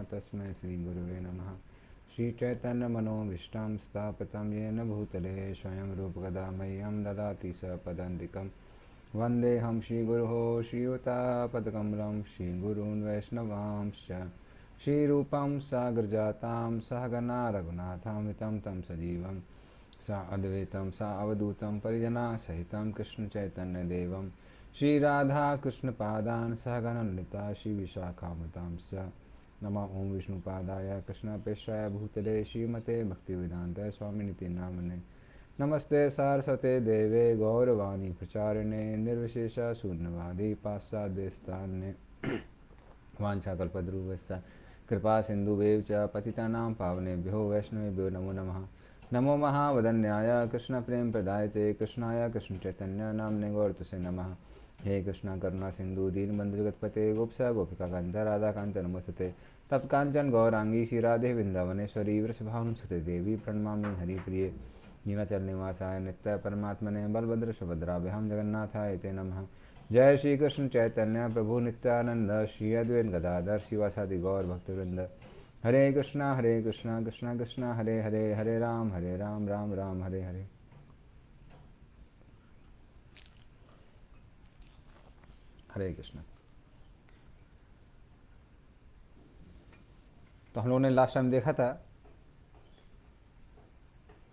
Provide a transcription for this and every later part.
तस्मै श्रीगुरुवे नमः। श्रीचैतन्यमनोभीष्टं स्थापितं येन भूतले स्वयं रूपकदा मह्यं ददाति स पदान्तिकं। वन्देऽहं श्रीगुरोः श्रीयुतापदकमलं श्रीगुरून् वैष्णवांश्च श्रीरूपं साग्रजातां सहगना रघुनाथामितं तं सजीवं सा अद्वैतं सा अवधूतं परिजनासहितं कृष्णचैतन्यदेवं श्रीराधाकृष्णपादान् सहगणललिता श्रीविशाखामृतांश्च। नमः ओं विष्णुपादाय कृष्णप्रेष्ठाय भूतले श्रीमते भक्तिवेदान्त स्वामिनिति नामने। नमस्ते सारस्वते देवे गौरवाणी प्रचारिणे निर्विशेष शून्यवादी पाश्चात्यदेशतारिणे वाञ्छाकल्पतरुभ्यश्च कृपा सिन्धुभ्येव च पतितानां पावनेभ्यो वैष्णवेभ्यो नमो नमः। नमो महावदन्याय कृष्णप्रेमप्रदायते कृष्णाय कृष्णचैतन्य नाम्ने गौरतुसे नमः। हे कृष्ण करुणा सिंधु दीनबंधु जगतपते गोपसा गोपिका कांत राधा कांत नमस्ते। तप्त कांचन गौरांगी श्री राधे वृंदावनेश्वरी वृषभानुसुते देवी प्रणमामि हरिप्रिये। नीलाचल निवासाय नित्य परमात्मने बलभद्र सुभद्राभ्याम जगन्नाथाय ते नमः। जय श्री कृष्ण चैतन्य प्रभु नित्यानंद श्री अद्वैत गदाधर शिवासादि गौर भक्तवृंद। हरे कृष्णा कृष्णा कृष्णा हरे हरे, हरे राम राम राम हरे हरे। हरे कृष्ण। तो हम लोगों ने लास्ट टाइम देखा था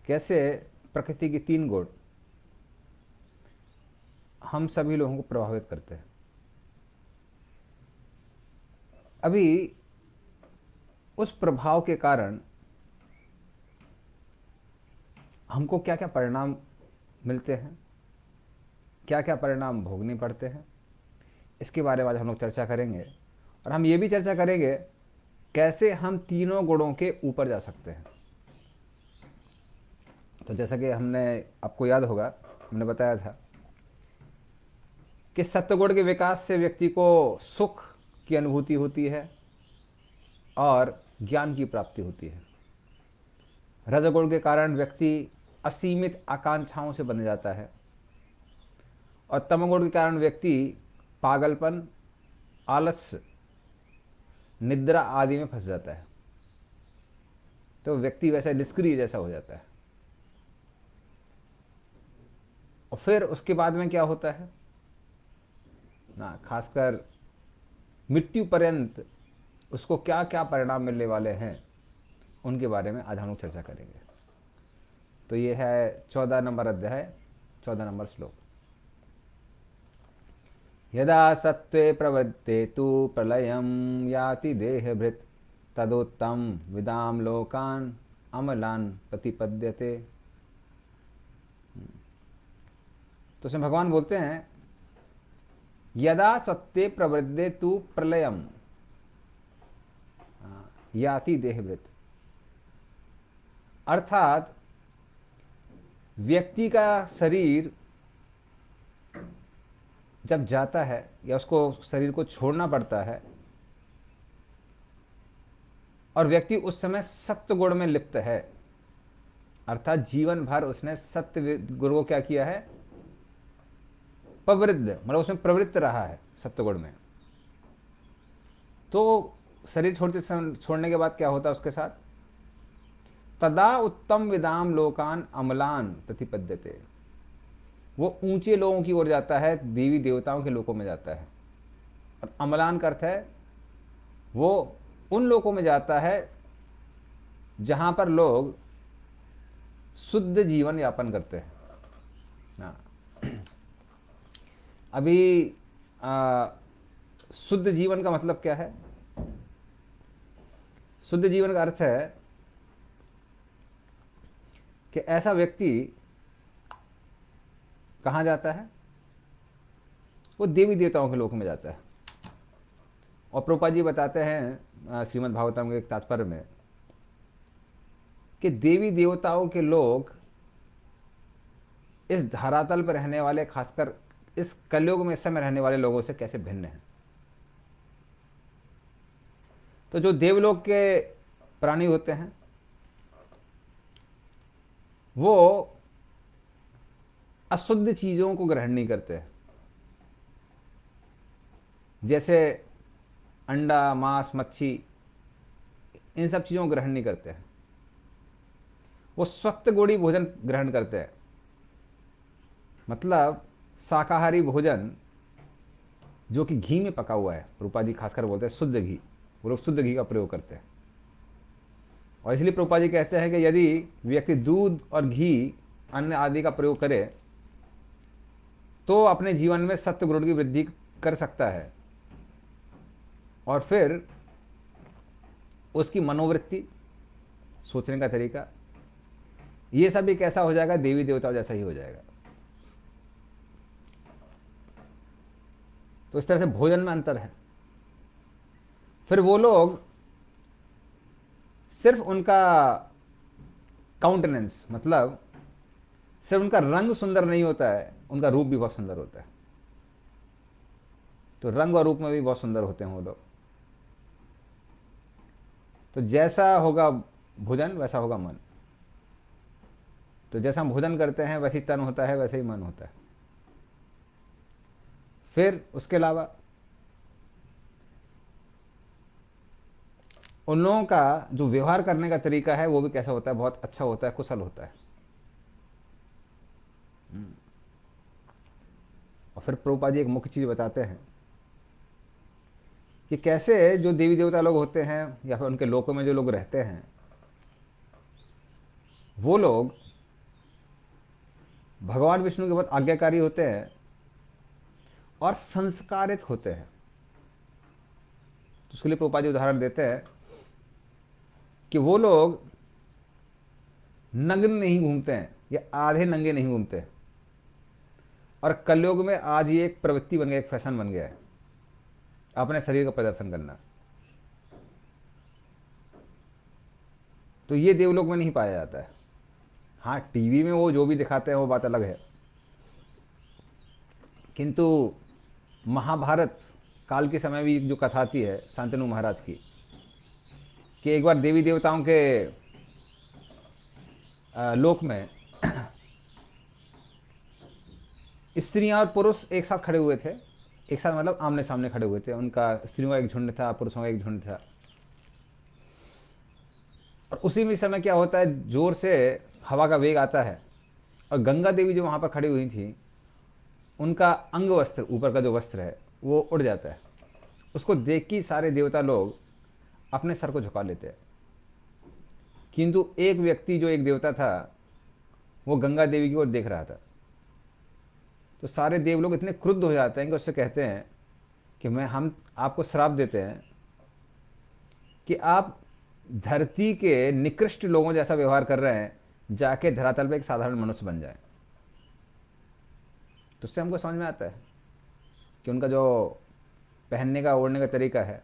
कैसे प्रकृति की तीन गुण हम सभी लोगों को प्रभावित करते हैं। अभी उस प्रभाव के कारण हमको क्या क्या परिणाम मिलते हैं, क्या क्या परिणाम भोगने पड़ते हैं, इसके बारे में आज हम लोग चर्चा करेंगे। और हम ये भी चर्चा करेंगे कैसे हम तीनों गुणों के ऊपर जा सकते हैं। तो जैसा कि आपको याद होगा, हमने बताया था कि सत्वगुण के विकास से व्यक्ति को सुख की अनुभूति होती है और ज्ञान की प्राप्ति होती है। रजोगुण के कारण व्यक्ति असीमित आकांक्षाओं से बन जाता है और तमोगुण के कारण व्यक्ति पागलपन, आलस्य, निद्रा आदि में फंस जाता है। तो व्यक्ति वैसे निष्क्रिय जैसा हो जाता है। और फिर उसके बाद में क्या होता है ना, खासकर मृत्यु पर्यंत उसको क्या क्या परिणाम मिलने वाले हैं, उनके बारे में आज हम लोग चर्चा करेंगे। तो ये है 14 नंबर अध्याय, 14 नंबर श्लोक। यदा सत्त्वे प्रवृत्ते तु प्रलयं याति देहभृत् तदोत्तम विदाम लोकान अमलान प्रतिपद्यते। तो उसमें भगवान बोलते हैं यदा सत्त्वे प्रवृत्ते तु प्रलयम याति देहभृत्, अर्थात व्यक्ति का शरीर जब जाता है या उसको शरीर को छोड़ना पड़ता है और व्यक्ति उस समय सत्व गुण में लिप्त है, अर्थात जीवन भर उसने सत्य गुण को क्या किया है, प्रवृत्त, मतलब उसमें प्रवृत्त रहा है सत्व गुण में। तो शरीर छोड़ने के बाद क्या होता है उसके साथ, तदा उत्तम विदाम लोकान अमलान प्रतिपद्यते, वो ऊंचे लोगों की ओर जाता है, देवी देवताओं के लोकों में जाता है। और अमलान का अर्थ है वो उन लोकों में जाता है जहां पर लोग शुद्ध जीवन यापन करते हैं ना। अभी शुद्ध जीवन का मतलब क्या है? शुद्ध जीवन का अर्थ है कि ऐसा व्यक्ति कहां जाता है, वो देवी देवताओं के लोक में जाता है। और प्रभुपाद जी बताते हैं श्रीमद् भागवतम के एक तात्पर्य में कि देवी देवताओं के लोग इस धरातल पर रहने वाले, खासकर इस कलयुग में इस समय रहने वाले लोगों से कैसे भिन्न है। तो जो देवलोक के प्राणी होते हैं वो अशुद्ध चीजों को ग्रहण नहीं करते। जैसे अंडा, मांस, मच्छी इन सब चीज़ों को ग्रहण नहीं करते हैं, वो सत्वगुणी भोजन ग्रहण करते हैं। मतलब शाकाहारी भोजन जो कि घी में पका हुआ है, प्रभुपाद जी खासकर बोलते हैं शुद्ध घी, वो लोग शुद्ध घी का प्रयोग करते हैं। और इसलिए प्रभुपाद जी कहते हैं कि यदि व्यक्ति दूध और घी अन्न आदि का प्रयोग करे तो अपने जीवन में सत्व गुण की वृद्धि कर सकता है, और फिर उसकी मनोवृत्ति, सोचने का तरीका, ये सब भी कैसा हो जाएगा, देवी देवताओं जैसा ही हो जाएगा। तो इस तरह से भोजन में अंतर है। फिर वो लोग सिर्फ उनका काउंटेनेंस, मतलब सिर्फ उनका रंग सुंदर नहीं होता है, उनका रूप भी बहुत सुंदर होता है। तो रंग और रूप में भी बहुत सुंदर होते हैं वो लोग। तो जैसा होगा भोजन वैसा होगा मन। तो जैसा हम भोजन करते हैं वैसी तन होता है, वैसे ही मन होता है। फिर उसके अलावा उन लोगों का जो व्यवहार करने का तरीका है वो भी कैसा होता है, बहुत अच्छा होता है, कुशल होता है। और फिर प्रभुपाद जी एक मुख्य चीज बताते हैं कि कैसे जो देवी देवता लोग होते हैं या फिर उनके लोकों में जो लोग रहते हैं, वो लोग भगवान विष्णु के बहुत आज्ञाकारी होते हैं और संस्कारित होते हैं। तो उसके लिए प्रभुपाद जी उदाहरण देते हैं कि वो लोग नग्न नहीं घूमते हैं या आधे नंगे नहीं घूमते। और कलयुग में आज ये एक प्रवृत्ति बन गया, एक फैशन बन गया है अपने शरीर का प्रदर्शन करना। तो ये देवलोक में नहीं पाया जाता है। हाँ, टीवी में वो जो भी दिखाते हैं वो बात अलग है, किंतु महाभारत काल के समय भी जो कथा आती है शांतनु महाराज की, कि एक बार देवी देवताओं के लोक में स्त्रियां और पुरुष एक साथ खड़े हुए थे। एक साथ मतलब आमने सामने खड़े हुए थे। उनका स्त्रियों का एक झुंड था, पुरुषों का एक झुंड था। और उसी में समय क्या होता है, जोर से हवा का वेग आता है और गंगा देवी जो वहां पर खड़ी हुई थी, उनका अंग वस्त्र, ऊपर का जो वस्त्र है वो उड़ जाता है। उसको देख के सारे देवता लोग अपने सर को झुका लेते हैं। किंतु एक व्यक्ति जो एक देवता था वो गंगा देवी की ओर देख रहा था। तो सारे देव लोग इतने क्रुद्ध हो जाते हैं कि उससे कहते हैं कि हम आपको श्राप देते हैं कि आप धरती के निकृष्ट लोगों जैसा व्यवहार कर रहे हैं, जाके धरातल पे एक साधारण मनुष्य बन जाए। तो उससे हमको समझ में आता है कि उनका जो पहनने का ओढ़ने का तरीका है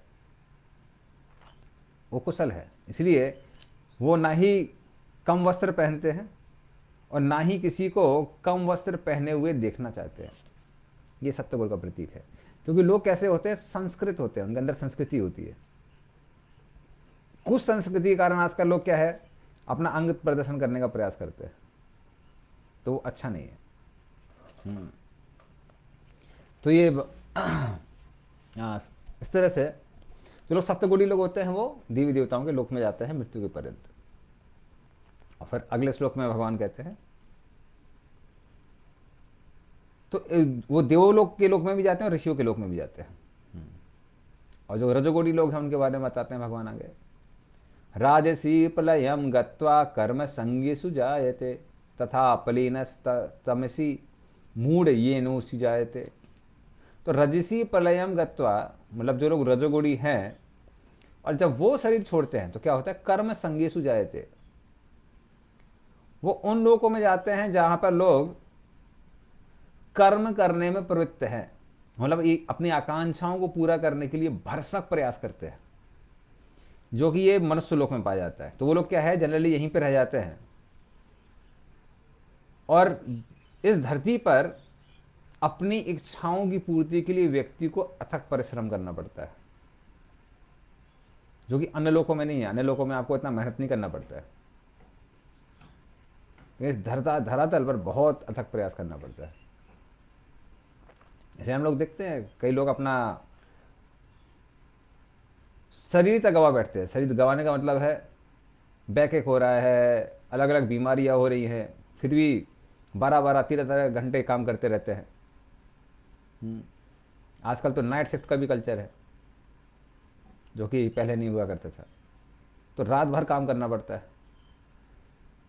वो कुशल है। इसलिए वो ना ही कम वस्त्र पहनते हैं और ना ही किसी को कम वस्त्र पहने हुए देखना चाहते हैं। ये सत्यगुण का प्रतीक है। क्योंकि लोग कैसे होते हैं, संस्कृत होते हैं, उनके अंदर संस्कृति होती है। कुछ संस्कृति के कारण आजकल लोग क्या है, अपना अंग प्रदर्शन करने का प्रयास करते हैं, तो वो अच्छा नहीं है। तो ये इस तरह से जो लोग सप्तगुणी लोग होते हैं वो देवी देवताओं के लोक में जाते हैं मृत्यु के पर्यंत। और फिर अगले श्लोक में भगवान कहते हैं, तो वो देवलोक के लोक में भी जाते हैं और ऋषियों के लोक में भी जाते हैं। और जो रजोगुणी लोग हैं उनके बारे में बताते हैं भगवान आगे। राजसी प्रलयम गत्वा कर्म संगीसु जायते तथा पलीनस्तमसी मूढ़ ये नोसी जायते। तो रजसी प्रलयम गत्वा मतलब जो लोग रजोगुणी हैं और जब वो शरीर छोड़ते हैं तो क्या होता है, कर्म संगीसु जायते। वो उन लोगों में जाते हैं जहां पर लोग कर्म करने में प्रवृत्त हैं, मतलब अपनी आकांक्षाओं को पूरा करने के लिए भरसक प्रयास करते हैं, जो कि ये मनुष्य लोक में पाया जाता है। तो वो लोग क्या है, जनरली यहीं पर रह जाते हैं और इस धरती पर अपनी इच्छाओं की पूर्ति के लिए व्यक्ति को अथक परिश्रम करना पड़ता है, जो कि अन्य लोकों में नहीं है। अन्य लोकों में आपको इतना मेहनत नहीं करना पड़ता है, इस धरातल पर बहुत अथक प्रयास करना पड़ता है। जैसे हम लोग देखते हैं कई लोग अपना शरीर तक गवा बैठते हैं। शरीर गंवाने का मतलब है बैकएक हो रहा है, अलग अलग बीमारियां हो रही हैं, फिर भी 12-12 13 घंटे काम करते रहते हैं। आजकल तो नाइट शिफ्ट का भी कल्चर है, जो कि पहले नहीं हुआ करता था। तो रात भर काम करना पड़ता है।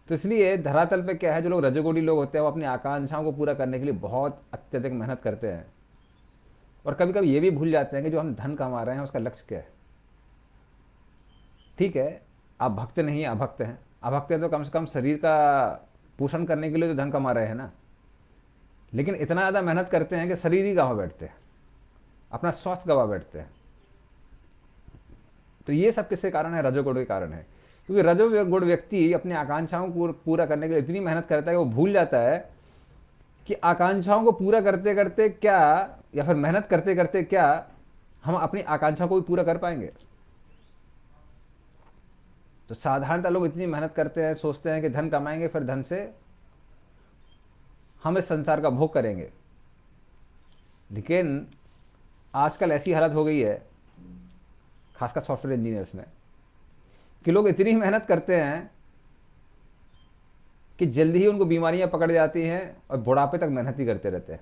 तो इसलिए धरातल पे क्या है, जो लोग रजोगुणी लोग होते हैं वो अपनी आकांक्षाओं को पूरा करने के लिए बहुत अत्यधिक मेहनत करते हैं, और कभी कभी ये भी भूल जाते हैं कि जो हम धन कमा रहे हैं उसका लक्ष्य क्या है। ठीक है, आप भक्त नहीं अभक्त हैं, अभक्त हैं तो कम से कम शरीर का पोषण करने के लिए तो धन कमा रहे हैं ना। लेकिन इतना ज़्यादा मेहनत करते हैं कि शरीर ही गंवा बैठते हैं, अपना स्वास्थ्य गंवा बैठते हैं। तो ये सब किसके कारण है? रजोगुण के कारण है। क्योंकि रजोगुण व्यक्ति अपनी आकांक्षाओं को पूरा करने के लिए इतनी मेहनत करता है कि वो भूल जाता है कि आकांक्षाओं को पूरा करते करते क्या, या फिर मेहनत करते करते क्या हम अपनी आकांक्षा को भी पूरा कर पाएंगे। तो साधारणतः लोग इतनी मेहनत करते हैं, सोचते हैं कि धन कमाएंगे, फिर धन से हम इस संसार का भोग करेंगे। लेकिन आजकल ऐसी हालत हो गई है, खासकर सॉफ्टवेयर इंजीनियर्स में, कि लोग इतनी मेहनत करते हैं कि जल्दी ही उनको बीमारियां पकड़ जाती हैं और बुढ़ापे तक मेहनत ही करते रहते हैं।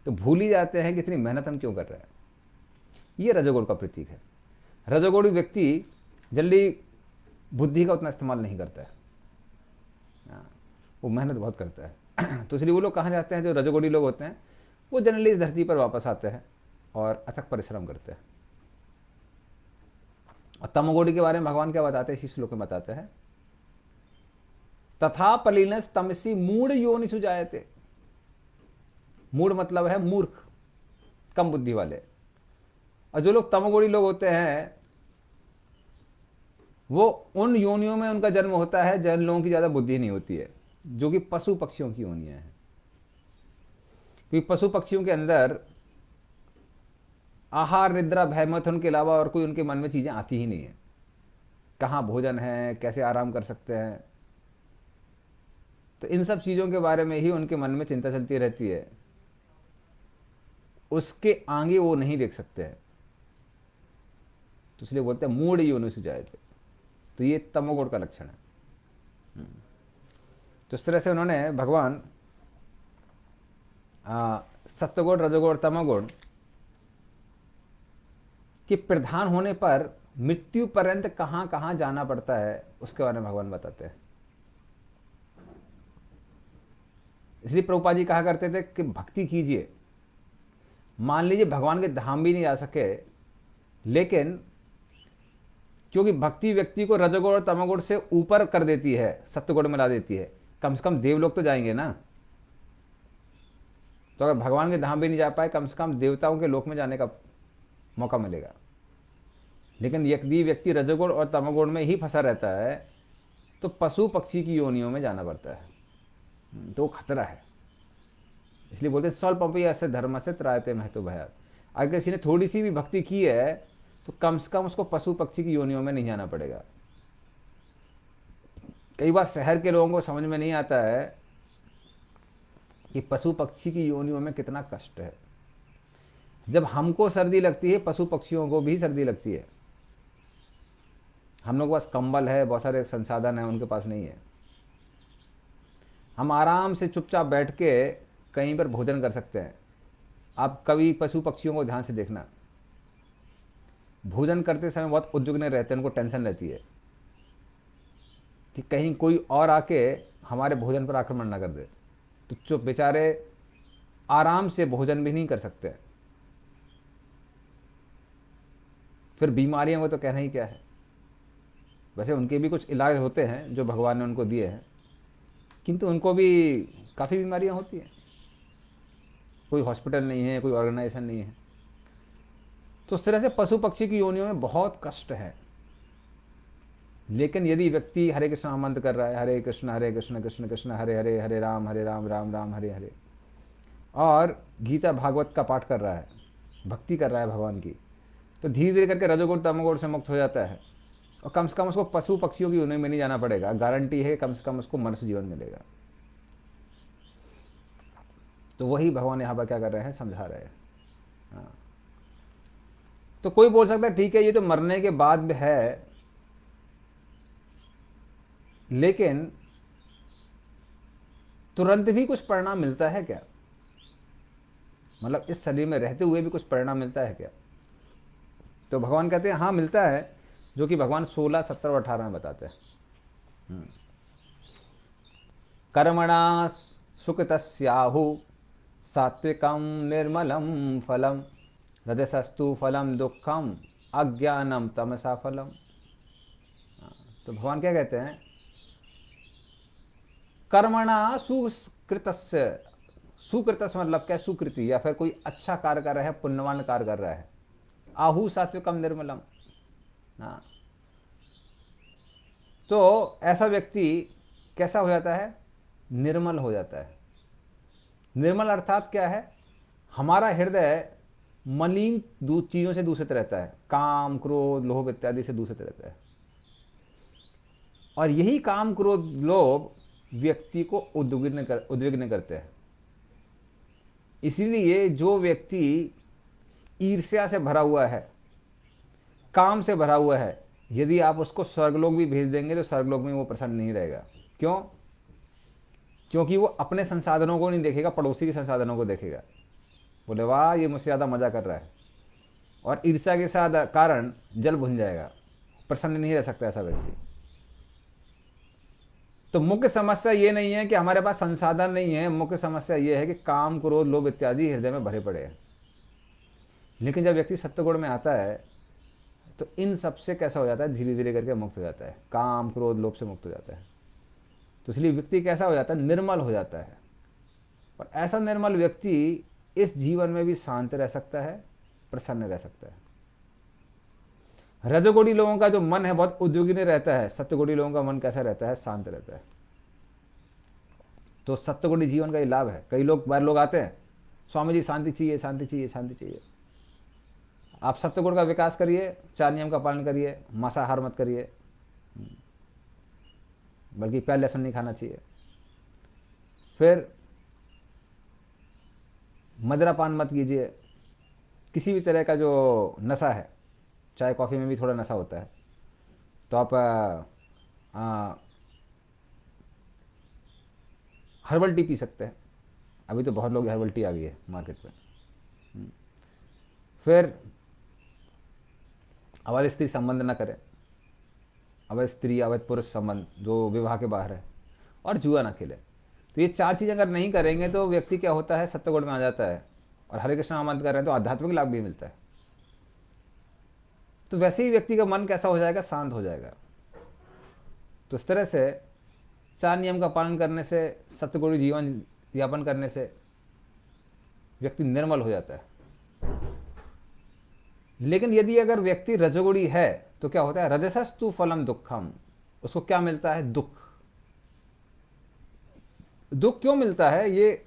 तो भूल ही जाते हैं कि इतनी मेहनत हम क्यों कर रहे हैं। ये रजोगुण का प्रतीक है। रजोगुणी व्यक्ति जल्दी बुद्धि का उतना इस्तेमाल नहीं करता है, वो मेहनत बहुत करता है। तो इसलिए वो लोग कहाँ जाते हैं, जो रजोगुणी लोग होते हैं वो जनरली इस धरती पर वापस आते हैं और अथक परिश्रम करते हैं। और तमोगुणी के बारे में भगवान क्या बताते हैं, इसी श्लोक में बताते हैं, तथा पलिनस तमसी मूढ़ योनिषु जायते। मूढ़ मतलब है मूर्ख, कम बुद्धि वाले। और जो लोग तमोगुणी लोग होते हैं वो उन योनियों में उनका जन्म होता है जिन लोगों की ज्यादा बुद्धि नहीं होती है, जो कि पशु पक्षियों की योनियां हैं। क्योंकि पशु पक्षियों के अंदर आहार निद्रा भय मैथुन के अलावा और कोई उनके मन में चीजें आती ही नहीं है। कहाँ भोजन है, कैसे आराम कर सकते हैं, तो इन सब चीजों के बारे में ही उनके मन में चिंता चलती रहती है। उसके आगे वो नहीं देख सकते हैं। तो इसलिए बोलते हैं मूढ़ योनिषु जायते। तो ये तमोगुण का लक्षण है। तो इस तरह से उन्होंने भगवान सत्वगुण रजोगुण तमोगुण कि प्रधान होने पर मृत्यु पर्यंत कहां कहां जाना पड़ता है उसके बारे में भगवान बताते हैं। इसलिए प्रभुपाद जी कहा करते थे कि भक्ति कीजिए, मान लीजिए भगवान के धाम भी नहीं जा सके, लेकिन क्योंकि भक्ति व्यक्ति को रजोगुण और तमोगुण से ऊपर कर देती है, सत्वगुण में ला देती है, कम से कम देवलोक तो जाएंगे ना। तो अगर भगवान के धाम भी नहीं जा पाए, कम से कम देवताओं के लोक में जाने का मौका मिलेगा। लेकिन यदि व्यक्ति रजोगुण और तमोगुण में ही फंसा रहता है तो पशु पक्षी की योनियों में जाना पड़ता है। तो खतरा है। इसलिए बोलते स्वल्पमपि अस्य धर्म से त्रायते महतो भयात्। अगर किसी ने थोड़ी सी भी भक्ति की है तो कम से कम उसको पशु पक्षी की योनियों में नहीं जाना पड़ेगा। कई बार शहर के लोगों को समझ में नहीं आता है कि पशु पक्षी की योनियों में कितना कष्ट है। जब हमको सर्दी लगती है, पशु पक्षियों को भी सर्दी लगती है। हम लोग के पास कंबल है, बहुत सारे संसाधन है, उनके पास नहीं है। हम आराम से चुपचाप बैठ के कहीं पर भोजन कर सकते हैं। आप कभी पशु पक्षियों को ध्यान से देखना, भोजन करते समय बहुत उद्विग्न रहते हैं, उनको टेंशन रहती है कि कहीं कोई और आके हमारे भोजन पर आक्रमण ना कर दे। तो चुप बेचारे आराम से भोजन भी नहीं कर सकते। फिर बीमारियों को तो कहना ही क्या है। वैसे उनके भी कुछ इलाज होते हैं जो भगवान ने उनको दिए हैं, किंतु उनको भी काफ़ी बीमारियां होती हैं। कोई हॉस्पिटल नहीं है, कोई ऑर्गेनाइजेशन नहीं है। तो उस तरह से पशु पक्षी की योनियों में बहुत कष्ट है। लेकिन यदि व्यक्ति हरे कृष्ण मंत्र कर रहा है, हरे कृष्ण कृष्ण कृष्ण हरे हरे, हरे राम राम राम हरे हरे, और गीता भागवत का पाठ कर रहा है, भक्ति कर रहा है भगवान की, तो धीरे धीरे करके रजोगुण तमोगुण से मुक्त हो जाता है। और कम से कम उसको पशु पक्षियों की योनि में नहीं जाना पड़ेगा। गारंटी है कम से कम उसको मनुष्य जीवन मिलेगा। तो वही भगवान यहाँ पर क्या कर रहे हैं, समझा रहे हैं। हाँ। तो कोई बोल सकता है ठीक है ये तो मरने के बाद है, लेकिन तुरंत भी कुछ परिणाम मिलता है क्या? मतलब इस शरीर में रहते हुए भी कुछ परिणाम मिलता है क्या? तो भगवान कहते हैं हाँ मिलता है, जो कि भगवान 16, 17 और 18 में बताते हैं। कर्मणा सुकृतस्याहु सात्विकम निर्मलम फलम रजसस्तु फलम दुखम अज्ञानम तमसा फलम। तो भगवान क्या कहते हैं? कर्मणा सुकृतस्य, सुकृतस्य मतलब क्या? सुकृति या फिर कोई अच्छा कार्य कर रहा है, पुण्यवान कार्य कर रहा है। आहु सात्विकम निर्मलम। हाँ, तो ऐसा व्यक्ति कैसा हो जाता है? निर्मल हो जाता है। निर्मल अर्थात क्या है? हमारा हृदय मलिन चीजों से दूषित रहता है, काम क्रोध लोभ इत्यादि से दूषित रहता है। और यही काम क्रोध लोभ व्यक्ति को उद्विग्न करते हैं। इसीलिए जो व्यक्ति ईर्ष्या से भरा हुआ है, काम से भरा हुआ है, यदि आप उसको स्वर्गलोक भी भेज देंगे तो स्वर्गलोक में वो प्रसन्न नहीं रहेगा। क्यों? क्योंकि वो अपने संसाधनों को नहीं देखेगा, पड़ोसी के संसाधनों को देखेगा। बोले वाह ये मुझसे ज्यादा मजा कर रहा है, और ईर्ष्या के साथ कारण जल भुन जाएगा, प्रसन्न नहीं रह सकता ऐसा व्यक्ति। तो मुख्य समस्या ये नहीं है कि हमारे पास संसाधन नहीं है, मुख्य समस्या ये है कि काम क्रोध लोभ इत्यादि हृदय में भरे पड़े हैं। लेकिन जब व्यक्ति सत्वगुण में आता है तो इन सब से कैसा हो जाता है? धीरे धीरे करके मुक्त हो जाता है, काम क्रोध लोभ से मुक्त हो जाता है। तो इसलिए व्यक्ति कैसा हो जाता है? निर्मल हो जाता है। और ऐसा निर्मल व्यक्ति इस जीवन में भी शांत रह सकता है, प्रसन्न रह सकता है। रजोगुणी लोगों का जो मन है बहुत उद्विग्न रहता है, सत्यगुणी लोगों का मन कैसा रहता है? शांत रहता है। तो सत्यगुणी जीवन का ये लाभ है। कई लोग आते हैं, स्वामी जी शांति चाहिए, शांति चाहिए, शांति चाहिए। आप सत्यगुण का विकास करिए, 4 नियम का पालन करिए, मांसाहार मत करिए, बल्कि प्याज लहसुन नहीं खाना चाहिए। फिर मदिरा पान मत कीजिए। किसी भी तरह का जो नशा है, चाय कॉफ़ी में भी थोड़ा नशा होता है, तो आप हर्बल टी पी सकते हैं। अभी तो बहुत लोग हर्बल टी आ गई है मार्केट में। फिर अवैध स्त्री संबंध न करें, अवैध स्त्री अवैध पुरुष संबंध जो विवाह के बाहर है, और जुआ ना खेले। तो ये 4 चीज़ अगर नहीं करेंगे तो व्यक्ति क्या होता है? सत्वगुण में आ जाता है। और हरे कृष्ण नाम कर रहे हैं तो आध्यात्मिक लाभ भी मिलता है। तो वैसे ही व्यक्ति का मन कैसा हो जाएगा? शांत हो जाएगा। तो इस तरह से 4 नियम का पालन करने से, सत्यगुणी जीवन यापन करने से व्यक्ति निर्मल हो जाता है। लेकिन यदि अगर व्यक्ति रजोगुणी है तो क्या होता है? रजसस्तु फलम दुखम। उसको क्या मिलता है? दुख। दुख क्यों मिलता है? ये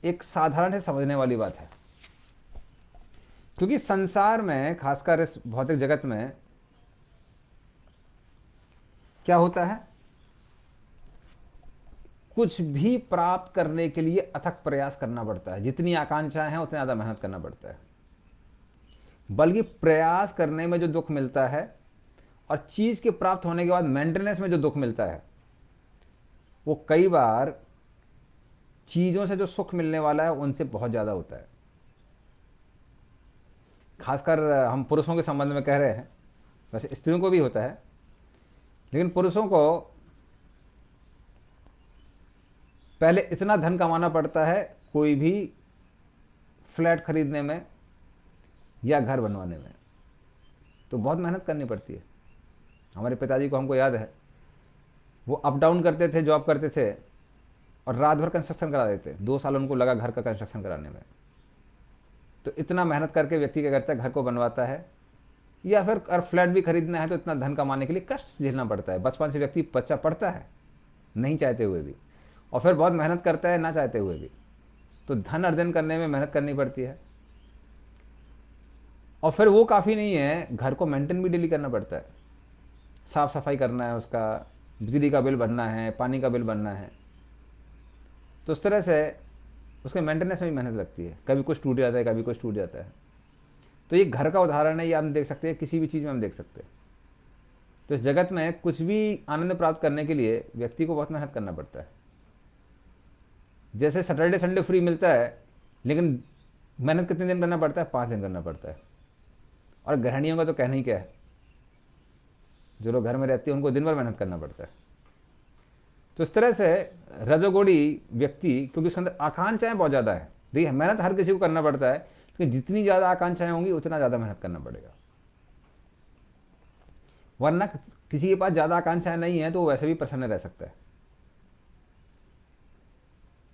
एक साधारण से समझने वाली बात है। क्योंकि संसार में, खासकर इस भौतिक जगत में क्या होता है? कुछ भी प्राप्त करने के लिए अथक प्रयास करना पड़ता है। जितनी आकांक्षाएं हैं उतना ज्यादा मेहनत करना पड़ता है। बल्कि प्रयास करने में जो दुख मिलता है और चीज के प्राप्त होने के बाद मेंटेनेंस में जो दुख मिलता है, वो कई बार चीजों से जो सुख मिलने वाला है उनसे बहुत ज्यादा होता है। खासकर हम पुरुषों के संबंध में कह रहे हैं, वैसे स्त्रियों को भी होता है, लेकिन पुरुषों को पहले इतना धन कमाना पड़ता है कोई भी फ्लैट खरीदने में या घर बनवाने में, तो बहुत मेहनत करनी पड़ती है। हमारे पिताजी को हमको याद है, वो अप डाउन करते थे, जॉब करते थे, और रात भर कंस्ट्रक्शन करा देते। 2 साल उनको लगा घर का कंस्ट्रक्शन कराने में। तो इतना मेहनत करके व्यक्ति क्या करता है? घर को बनवाता है, या फिर अगर फ्लैट भी खरीदना है तो इतना धन कमाने के लिए कष्ट झेलना पड़ता है। बचपन से व्यक्ति बच्चा पढ़ता है नहीं चाहते हुए भी, और फिर बहुत मेहनत करता है ना चाहते हुए भी। तो धन अर्जन करने में मेहनत करनी पड़ती है। और फिर वो काफ़ी नहीं है, घर को मेंटेन भी डेली करना पड़ता है। साफ सफाई करना है, उसका बिजली का बिल भरना है, पानी का बिल भरना है। तो उस तरह से उसके मेंटेनेंस में भी मेहनत लगती है। कभी कुछ टूट जाता है, कभी कुछ टूट जाता है। तो ये घर का उदाहरण है, ये हम देख सकते हैं, किसी भी चीज़ में हम देख सकते हैं। तो इस जगत में कुछ भी आनंद प्राप्त करने के लिए व्यक्ति को बहुत मेहनत करना पड़ता है। जैसे सैटरडे संडे फ्री मिलता है, लेकिन मेहनत कितने दिन करना पड़ता है? 5 दिन करना पड़ता है। और गृहिणियों का तो कहना ही क्या है, जो लोग घर में रहते हैं उनको दिन भर मेहनत करना पड़ता है। तो इस तरह से रजोगुणी व्यक्ति, क्योंकि उसके अंदर आकांक्षाएं बहुत ज़्यादा है। देखिए, मेहनत हर किसी को करना पड़ता है, लेकिन जितनी ज़्यादा आकांक्षाएं होंगी उतना ज़्यादा मेहनत करना पड़ेगा। वरना किसी के पास ज़्यादा आकांक्षाएं नहीं है तो वो वैसे भी प्रसन्न रह सकता है।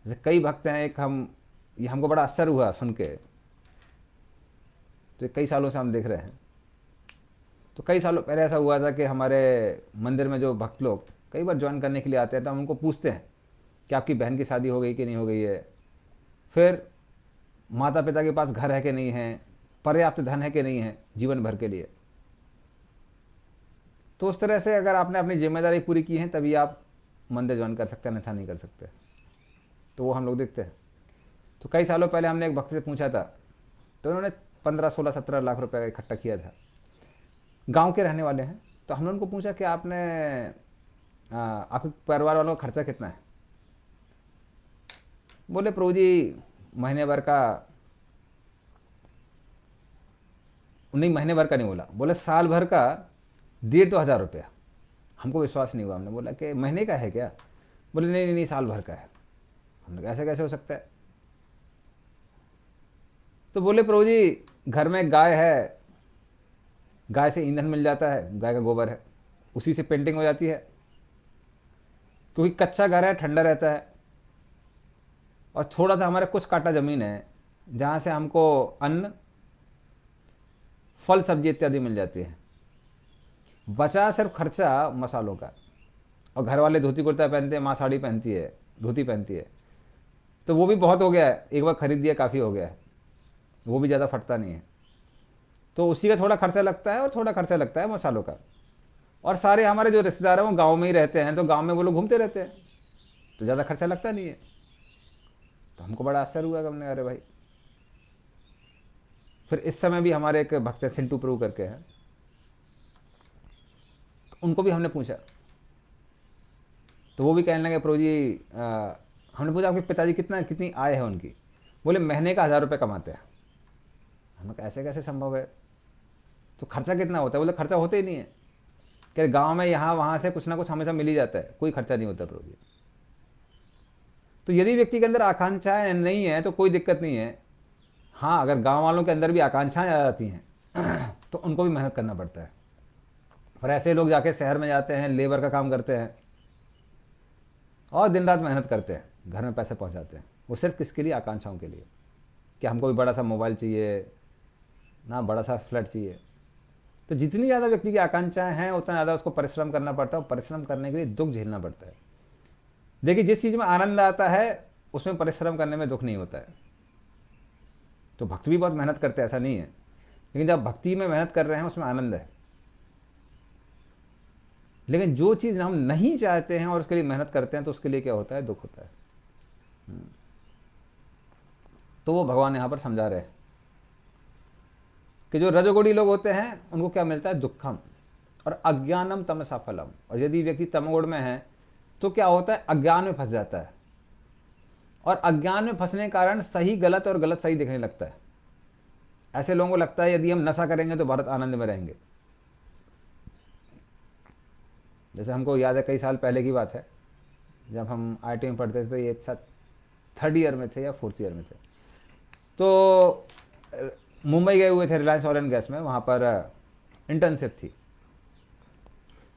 जैसे कई भक्त हैं, ये हमको बड़ा आश्चर्य हुआ सुन के, तो कई सालों से हम देख रहे हैं। तो कई सालों पहले ऐसा हुआ था कि हमारे मंदिर में जो भक्त लोग कई बार ज्वाइन करने के लिए आते हैं, तो हम उनको पूछते हैं कि आपकी बहन की शादी हो गई कि नहीं हो गई है, फिर माता पिता के पास घर है कि नहीं है, पर्याप्त धन है कि नहीं है जीवन भर के लिए। तो उस तरह से अगर आपने अपनी जिम्मेदारी पूरी की है तभी आप मंदिर ज्वाइन कर सकते हैं, अन्यथा नहीं कर सकते। तो वो हम लोग देखते हैं। तो कई सालों पहले हमने एक भक्त से पूछा था, तो उन्होंने 15, 16, 17 लाख रुपए इकट्ठा किया था। गांव के रहने वाले हैं। तो हमने उनको पूछा कि आपके परिवार वालों का खर्चा कितना है? बोले प्रभु जी महीने भर का, नहीं महीने भर का नहीं बोला, बोले साल भर का 1,500 रुपया। हमको विश्वास नहीं हुआ। हमने बोला कि महीने का है क्या? बोले नहीं नहीं नहीं, साल भर का है। हमने कहा ऐसे कैसे हो सकता है? तो बोले प्रभु जी घर में गाय है, गाय से ईंधन मिल जाता है, गाय का गोबर है, उसी से पेंटिंग हो जाती है। क्योंकि कच्चा घर है, ठंडा रहता है, और थोड़ा सा हमारे कुछ काटा जमीन है जहां से हमको अन्न, फल, सब्जी इत्यादि मिल जाती है। बचा सिर्फ खर्चा मसालों का। और घर वाले धोती कुर्ता पहनते हैं, माँ साड़ी पहनती है, धोती पहनती है, तो वो भी बहुत हो गया है, एक बार खरीद दिया काफ़ी हो गया है, वो भी ज़्यादा फटता नहीं है। तो उसी का थोड़ा खर्चा लगता है, और थोड़ा खर्चा लगता है मसालों का। और सारे हमारे जो रिश्तेदार हैं वो गाँव में ही रहते हैं, तो गाँव में वो लोग घूमते रहते हैं, तो ज़्यादा खर्चा लगता नहीं है। तो हमको बड़ा आश्चर्य हुआ कि हमने, अरे भाई। फिर इस समय भी हमारे एक भक्त सिंटू प्रभु करके हैं, तो उनको भी हमने पूछा, तो वो भी कहने लगे प्रभु जी हमने पूछा आपके पिताजी कितनी आय है उनकी? बोले महीने का 1,000 रुपये कमाते हैं। हमने कहा ऐसे कैसे संभव है? तो खर्चा कितना होता है? बोले खर्चा होते ही नहीं है, कि गांव में यहाँ वहाँ से कुछ ना कुछ हमेशा मिल ही जाता है, कोई खर्चा नहीं होता प्रभु जी। तो यदि व्यक्ति के अंदर आकांक्षाएं नहीं है तो कोई दिक्कत नहीं है। हाँ, अगर गांव वालों के अंदर भी आकांक्षाएं आ जाती हैं तो उनको भी मेहनत करना पड़ता है। और ऐसे लोग जाके शहर में जाते हैं, लेबर का काम करते हैं और दिन रात मेहनत करते हैं, घर में पैसे पहुंचाते हैं। वो सिर्फ किसके लिए? आकांक्षाओं के लिए, कि हमको भी बड़ा सा मोबाइल चाहिए ना, बड़ा सा फ्लैट चाहिए। तो जितनी ज़्यादा व्यक्ति की आकांक्षाएं हैं उतना ज़्यादा उसको परिश्रम करना पड़ता है, और परिश्रम करने के लिए दुख झेलना पड़ता है। देखिए, जिस चीज़ में आनंद आता है उसमें परिश्रम करने में दुख नहीं होता है। तो भक्त भी बहुत मेहनत करते हैं, ऐसा नहीं है, लेकिन जब भक्ति में मेहनत कर रहे हैं उसमें आनंद है। लेकिन जो चीज़ हम नहीं चाहते हैं और उसके लिए मेहनत करते हैं तो उसके लिए क्या होता है? दुख होता है। तो वो भगवान यहां पर समझा रहे हैं कि जो रजोगुणी लोग होते हैं उनको क्या मिलता है? दुखम और अज्ञानम तमसा फलम। और यदि व्यक्ति तमगुण में है तो क्या होता है? अज्ञान में फंस जाता है, और अज्ञान में फंसने के कारण सही गलत और गलत सही दिखने लगता है। ऐसे लोगों को लगता है यदि हम नशा करेंगे तो बहुत आनंद में रहेंगे। जैसे हमको याद है, कई साल पहले की बात है, जब हम IIT में पढ़ते थे, तो ये 3rd ईयर में थे या 4th ईयर में थे, तो मुंबई गए हुए थे रिलायंस ऑयल एंड गैस में, वहाँ पर इंटर्नशिप थी।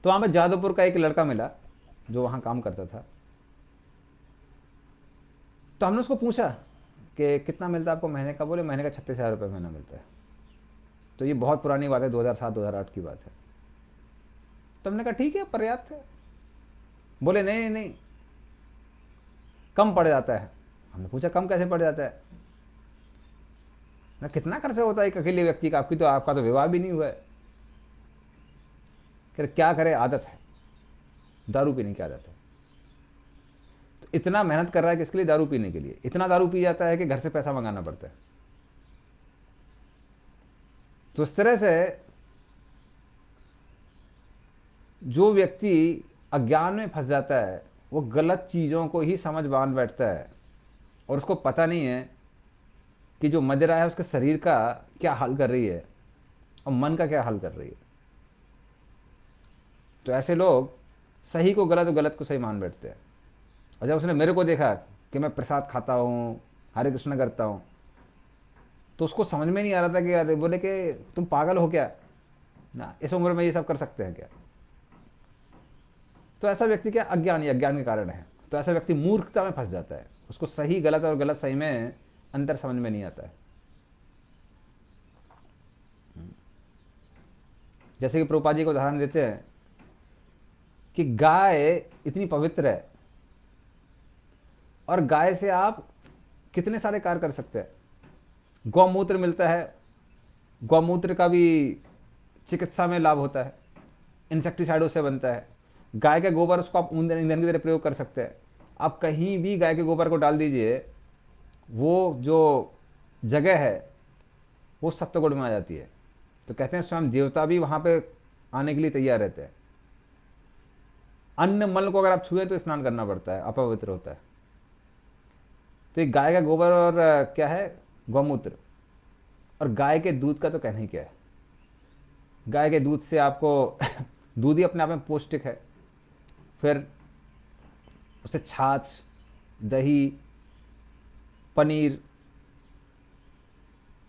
तो वहाँ पर जादवपुर का एक लड़का मिला जो वहाँ काम करता था। तो हमने उसको पूछा कि कितना मिलता है आपको महीने का? बोले महीने का 36,000 रुपये महीना मिलता है। तो ये बहुत पुरानी बात है, 2007-2008 की बात है। तो हमने कहा ठीक है, पर्याप्त है। बोले नहीं नहीं नहीं, कम पड़ जाता है। हमने पूछा कम कैसे पड़ जाता है? ना कितना खर्चा होता है एक अकेले व्यक्ति का? आपका तो विवाह भी नहीं हुआ है। क्या करे, आदत है, दारू पीने की आदत है। तो इतना मेहनत कर रहा है किसके लिए? दारू पीने के लिए। इतना दारू पी जाता है कि घर से पैसा मंगाना पड़ता है। तो इस तरह से जो व्यक्ति अज्ञान में फंस जाता है वो गलत चीज़ों को ही समझ बांध बैठता है और उसको पता नहीं है कि जो मदिरा है उसके शरीर का क्या हाल कर रही है और मन का क्या हाल कर रही है। तो ऐसे लोग सही को गलत और गलत को सही मान बैठते हैं। और जब उसने मेरे को देखा कि मैं प्रसाद खाता हूँ, हरे कृष्ण करता हूँ, तो उसको समझ में नहीं आ रहा था कि अरे, बोले कि तुम पागल हो क्या ना, इस उम्र में ये सब कर सकते हैं क्या। तो ऐसा व्यक्ति क्या अज्ञान, अज्ञान के कारण है। तो ऐसा व्यक्ति मूर्खता में फंस जाता है, उसको सही गलत और गलत सही में अंतर समझ में नहीं आता है। जैसे कि प्रभुपाद जी को उदाहरण देते हैं कि गाय इतनी पवित्र है और गाय से आप कितने सारे कार्य कर सकते हैं। गौमूत्र मिलता है, गौमूत्र का भी चिकित्सा में लाभ होता है, इंसेक्टिसाइड उससे बनता है। गाय के गोबर उसको आप ईंधन की तरह प्रयोग कर सकते हैं। आप कहीं भी गाय के गोबर को डाल दीजिए, वो जो जगह है वो सत्वगुण में आ जाती है। तो कहते हैं स्वयं देवता भी वहां पे आने के लिए तैयार रहते हैं। अन्न मल को अगर आप छुए तो स्नान करना पड़ता है, अपवित्र होता है। तो एक गाय का गोबर और क्या है, गौमूत्र, और गाय के दूध का तो कहना ही क्या है। गाय के दूध से आपको दूध ही अपने आप में पौष्टिक है। फिर उसे छाछ, दही, पनीर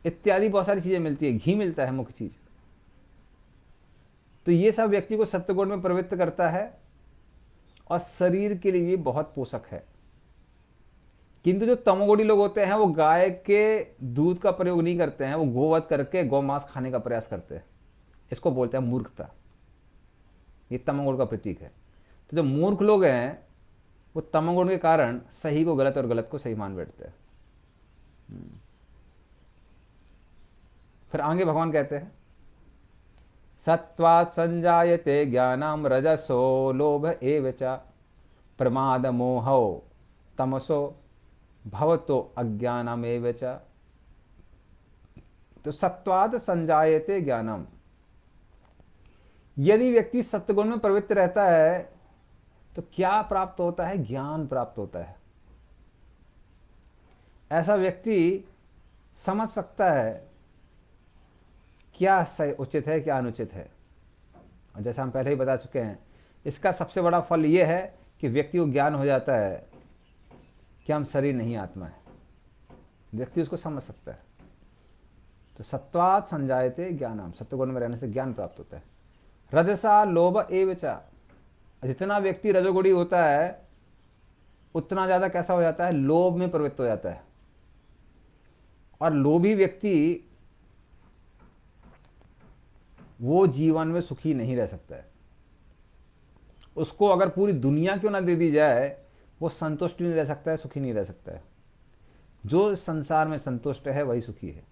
इत्यादि बहुत सारी चीजें मिलती है, घी मिलता है मुख्य चीज। तो ये सब व्यक्ति को सत्वगुण में प्रवृत्त करता है और शरीर के लिए बहुत पोषक है। किंतु जो तमोगुणी लोग होते हैं वो गाय के दूध का प्रयोग नहीं करते हैं, वो गोवध करके गौमांस खाने का प्रयास करते हैं। इसको बोलते हैं मूर्खता। ये तमोगुण का प्रतीक है। तो जो मूर्ख लोग हैं वो तमोगुण के कारण सही को गलत और गलत को सही मान बैठते हैं। फिर आगे भगवान कहते हैं सत्वात् संजायते ज्ञानम रजसो लोभ एव च प्रमाद मोहो तमसो भवतो अज्ञानमेव च। तो सत्वात् संजायते ज्ञानम, यदि व्यक्ति सत्वगुण में प्रवृत्त रहता है तो क्या प्राप्त होता है, ज्ञान प्राप्त होता है। ऐसा व्यक्ति समझ सकता है क्या सही उचित है क्या अनुचित है। और जैसा हम पहले ही बता चुके हैं, इसका सबसे बड़ा फल यह है कि व्यक्ति को ज्ञान हो जाता है कि हम शरीर नहीं आत्मा है। व्यक्ति उसको समझ सकता है। तो सत्वात् संजायते ज्ञानम, सत्वगुण में रहने से ज्ञान प्राप्त होता है। रजसा लोभ एव च, जितना व्यक्ति रजोगुणी होता है उतना ज्यादा कैसा हो जाता है, लोभ में प्रवृत्त हो जाता है। और लोभी व्यक्ति वो जीवन में सुखी नहीं रह सकता है। उसको अगर पूरी दुनिया क्यों ना दे दी जाए वो संतुष्ट नहीं रह सकता है, सुखी नहीं रह सकता है। जो संसार में संतुष्ट है वही सुखी है।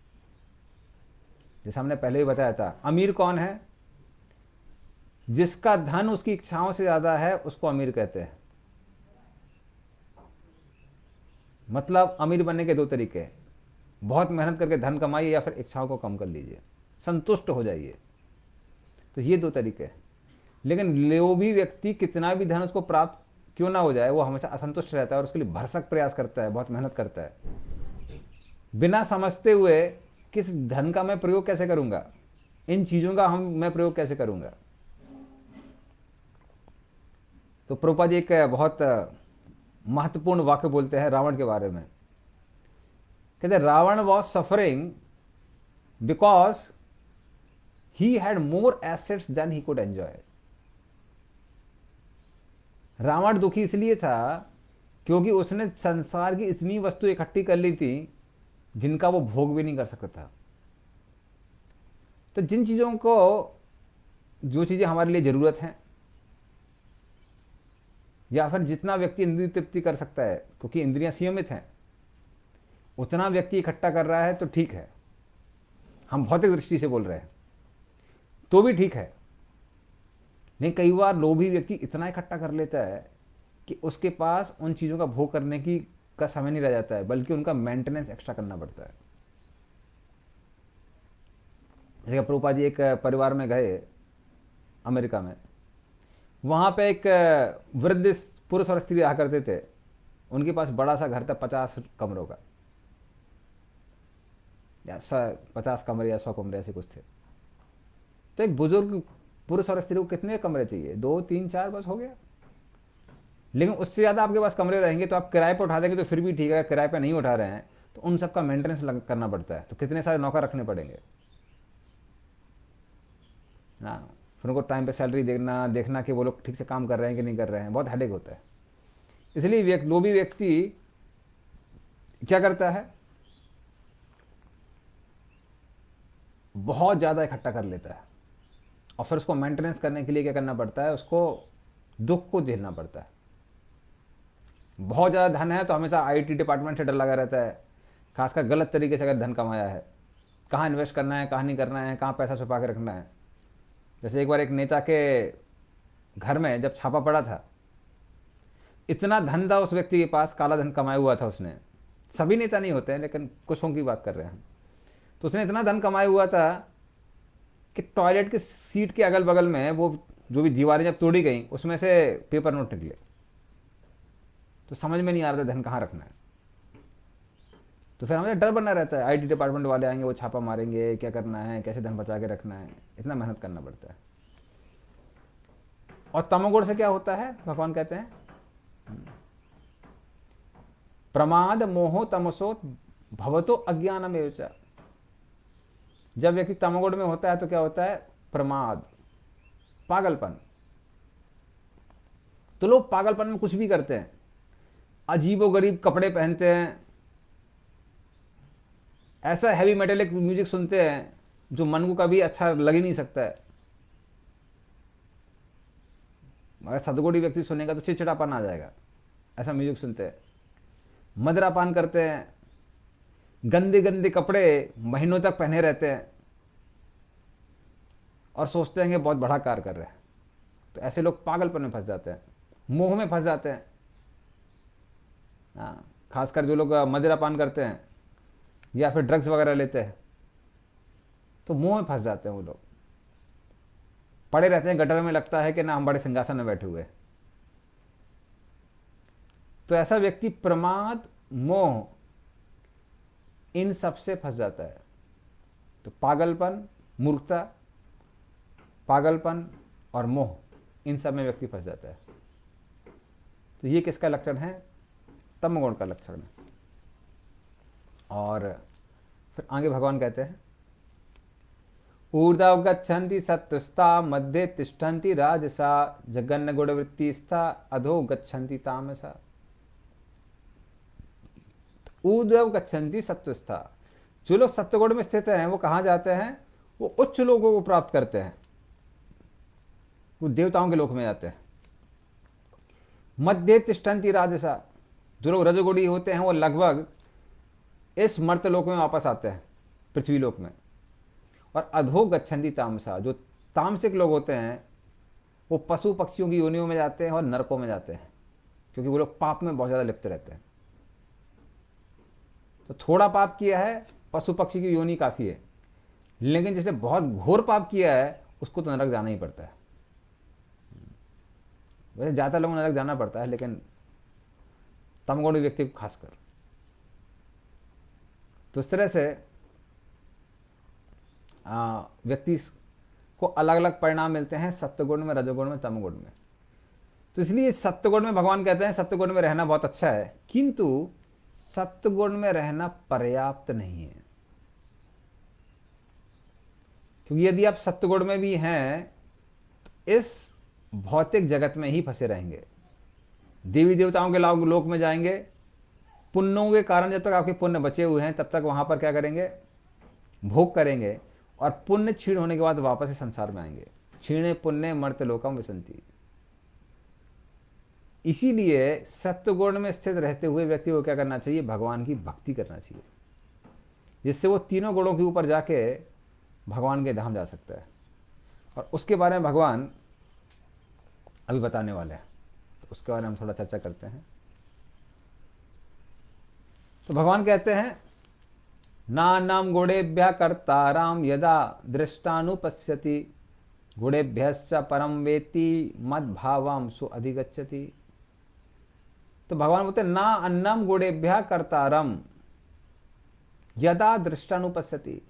जैसे हमने पहले ही बताया था, अमीर कौन है, जिसका धन उसकी इच्छाओं से ज्यादा है उसको अमीर कहते हैं। मतलब अमीर बनने के दो तरीके हैं, बहुत मेहनत करके धन कमाइए या फिर इच्छाओं को कम कर लीजिए, संतुष्ट हो जाइए। तो ये दो तरीके हैं। लेकिन लोभी व्यक्ति कितना भी धन उसको प्राप्त क्यों ना हो जाए वो हमेशा असंतुष्ट रहता है और उसके लिए भरसक प्रयास करता है, बहुत मेहनत करता है, बिना समझते हुए किस धन का मैं प्रयोग कैसे करूंगा, इन चीजों का मैं प्रयोग कैसे करूंगा। तो प्रभुपाद जी एक बहुत महत्वपूर्ण वाक्य बोलते हैं रावण के बारे में। कहते Ravan was suffering because he had more assets than he could enjoy. Ravan दुखी इसलिए था क्योंकि उसने संसार की इतनी वस्तु इकट्ठी कर ली थी जिनका वो भोग भी नहीं कर सकता था। तो जिन चीजों को, जो चीजें हमारे लिए जरूरत है या फिर जितना व्यक्ति इंद्रिय तृप्ति कर सकता है, क्योंकि इंद्रियां सीमित हैं, उतना व्यक्ति इकट्ठा कर रहा है तो ठीक है। हम भौतिक दृष्टि से बोल रहे हैं तो भी ठीक है। नहीं, कई बार लोभी व्यक्ति इतना इकट्ठा कर लेता है कि उसके पास उन चीजों का भोग करने की का समय नहीं रह जाता है, बल्कि उनका मेंटेनेंस एक्स्ट्रा करना पड़ता है। जैसे प्रभुपाद जी एक परिवार में गए अमेरिका में, वहाँ पे एक वृद्ध पुरुष और स्त्री रहा करते थे। उनके पास बड़ा सा घर था, 50 कमरों का, या 50 कमरे या 100 कमरे ऐसे कुछ थे। तो एक बुजुर्ग पुरुष और स्त्री को कितने कमरे चाहिए? 2 3 4 बस हो गया। लेकिन उससे ज़्यादा आपके पास कमरे रहेंगे तो आप किराए पर उठा देंगे तो फिर भी ठीक है, किराए पर नहीं उठा रहे हैं तो उन सबका मेंटेनेंस करना पड़ता है, तो कितने सारे नौकर रखने पड़ेंगे ना। फिर उनको टाइम पे सैलरी देखना कि वो लोग ठीक से काम कर रहे हैं कि नहीं कर रहे हैं, बहुत हेडेक होता है। इसलिए लोभी व्यक्ति क्या करता है, बहुत ज़्यादा इकट्ठा कर लेता है और फिर उसको मेंटेनेंस करने के लिए क्या करना पड़ता है, उसको दुख को झेलना पड़ता है। बहुत ज़्यादा धन है तो हमेशा आईटी डिपार्टमेंट से डर लगा रहता है, खासकर गलत तरीके से अगर धन कमाया है, कहाँ इन्वेस्ट करना है, कहाँ नहीं करना है, कहाँ पैसा छुपा के रखना है। जैसे एक बार एक नेता के घर में जब छापा पड़ा था, इतना धन था उस व्यक्ति के पास, काला धन कमाया हुआ था उसने। सभी नेता नहीं होते हैं लेकिन कुछों की बात कर रहे हैं। तो उसने इतना धन कमाया हुआ था कि टॉयलेट की सीट के अगल बगल में वो जो भी दीवारें जब तोड़ी गई उसमें से पेपर नोट निकले। तो समझ में नहीं आ रहा था धन कहाँ रखना है। तो फिर हमें डर बना रहता है, आईटी डिपार्टमेंट वाले आएंगे, वो छापा मारेंगे, क्या करना है, कैसे धन बचा के रखना है, इतना मेहनत करना पड़ता है। और तमोगुण से क्या होता है, भगवान कहते हैं प्रमाद मोहो तमसो भवतो अज्ञानम एवच। जब व्यक्ति तमोगुण में होता है तो क्या होता है, प्रमाद, पागलपन। तो लोग पागलपन में कुछ भी करते हैं, अजीबोगरीब कपड़े पहनते हैं, ऐसा हैवी मेटेलिक म्यूजिक सुनते हैं जो मन को कभी अच्छा लग ही नहीं सकता है। मगर सदगुणी व्यक्ति सुनेगा तो चिड़चिड़ापन आ जाएगा, ऐसा म्यूजिक सुनते हैं। मदिरा पान करते हैं, गंदे गंदे कपड़े महीनों तक पहने रहते हैं और सोचते हैं कि बहुत बड़ा कार्य कर रहे हैं। तो ऐसे लोग पागलपन में फंस जाते हैं, मोह में फंस जाते हैं। हाँ, खासकर जो लोग मदिरा पान करते हैं या फिर ड्रग्स वगैरह लेते हैं तो मुंह में फंस जाते हैं। वो लोग पड़े रहते हैं गटर में, लगता है कि ना हम बड़े सिंहासन में बैठे हुए। तो ऐसा व्यक्ति प्रमाद, मोह, इन सब से फंस जाता है। तो पागलपन, मूर्खता, पागलपन और मोह, इन सब में व्यक्ति फंस जाता है। तो ये किसका लक्षण है, तमोगुण का लक्षण है। और फिर आगे भगवान कहते हैं ऊर्ध्व गच्छन्ति सत्वस्ता मध्य तिष्ठन्ति राजसा जगन्न गुणवृत्तिस्था अधो गच्छन्ति तामसा। ऊर्ध्व गच्छन्ति सत्वस्था, जो लोग सत्वगुण में स्थित हैं वो कहाँ जाते हैं, वो उच्च लोगों को प्राप्त करते हैं, वो देवताओं के लोक में जाते हैं। मध्य तिष्ठन्ति राजसा, जो लोग रजोगुणी होते हैं वो लगभग इस मर्त्यलोक में वापस आते हैं, पृथ्वी लोक में। और अधो गच्छन्ति तामसा, जो तामसिक लोग होते हैं वो पशु पक्षियों की योनियों में जाते हैं और नरकों में जाते हैं, क्योंकि वो लोग पाप में बहुत ज़्यादा लिप्त रहते हैं। तो थोड़ा पाप किया है, पशु पक्षी की योनि काफ़ी है, लेकिन जिसने बहुत घोर पाप किया है उसको तो नरक जाना ही पड़ता है। वैसे ज़्यादा लोगों को नरक जाना पड़ता है, लेकिन तमगुणी व्यक्ति को खासकर। तो इस तरह से व्यक्ति को अलग अलग परिणाम मिलते हैं, सत्वगुण में, रजोगुण में, तमगुण में। तो इसलिए सत्वगुण में भगवान कहते हैं सत्वगुण में रहना बहुत अच्छा है, किंतु सत्वगुण में रहना पर्याप्त नहीं है। क्योंकि यदि आप सत्वगुण में भी हैं तो इस भौतिक जगत में ही फंसे रहेंगे। देवी देवताओं के लोक में जाएंगे, पुण्यों के कारण जब तक आपके पुण्य बचे हुए हैं तब तक वहां पर क्या करेंगे, भोग करेंगे, और पुण्य क्षीण होने के बाद वापस इस संसार में आएंगे। क्षीणे पुण्य मर्त्य लोकम विसंति। इसीलिए सत्वगुण में स्थित रहते हुए व्यक्ति को क्या करना चाहिए, भगवान की भक्ति करना चाहिए, जिससे वो तीनों गुणों के ऊपर जाके भगवान के धाम जा सकता है। और उसके बारे में भगवान अभी बताने वाले हैं, तो उसके बारे में हम थोड़ा चर्चा करते हैं। तो भगवान कहते हैं नानाम गुणेभ्यः कर्ताराम यदा दृष्टानुपश्यति गुणेभ्यश्च परम वेत्ति मद्भावम सु अधिगच्छति। तो भगवान बोलते ना अन्नम गुणेभ्यः कर्तारम यदा दृष्टानुपश्यति।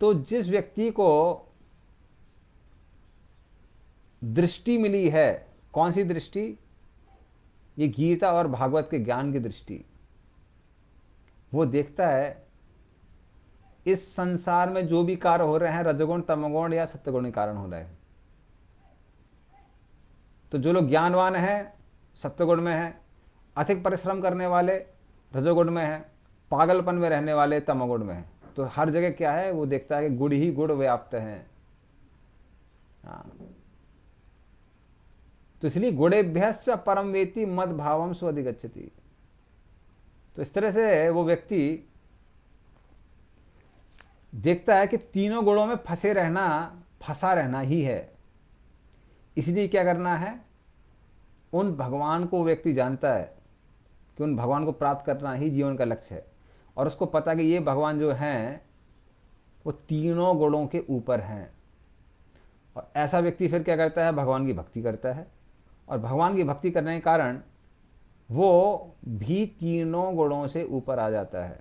तो जिस व्यक्ति को दृष्टि मिली है, कौन सी दृष्टि? ये गीता और भागवत के ज्ञान की दृष्टि। वो देखता है इस संसार में जो भी कार्य हो रहे हैं रजोगुण तमोगुण या सत्वगुण के कारण हो रहे हैं। तो जो लोग ज्ञानवान हैं सत्वगुण में हैं, अधिक परिश्रम करने वाले रजोगुण में हैं, पागलपन में रहने वाले तमोगुण में हैं। तो हर जगह क्या है, वो देखता है कि गुण ही गुण व्याप्त हैं। तो इसलिए गुणेभ्यश्च परम वेति मद भावम स्वधिगच्छति। तो इस तरह से वो व्यक्ति देखता है कि तीनों गुणों में फंसा रहना ही है। इसलिए क्या करना है, उन भगवान को व्यक्ति जानता है कि उन भगवान को प्राप्त करना ही जीवन का लक्ष्य है। और उसको पता कि ये भगवान जो हैं वो तीनों गुणों के ऊपर हैं। और ऐसा व्यक्ति फिर क्या करता है, भगवान की भक्ति करता है। और भगवान की भक्ति करने के कारण वो भी तीनों गुणों से ऊपर आ जाता है।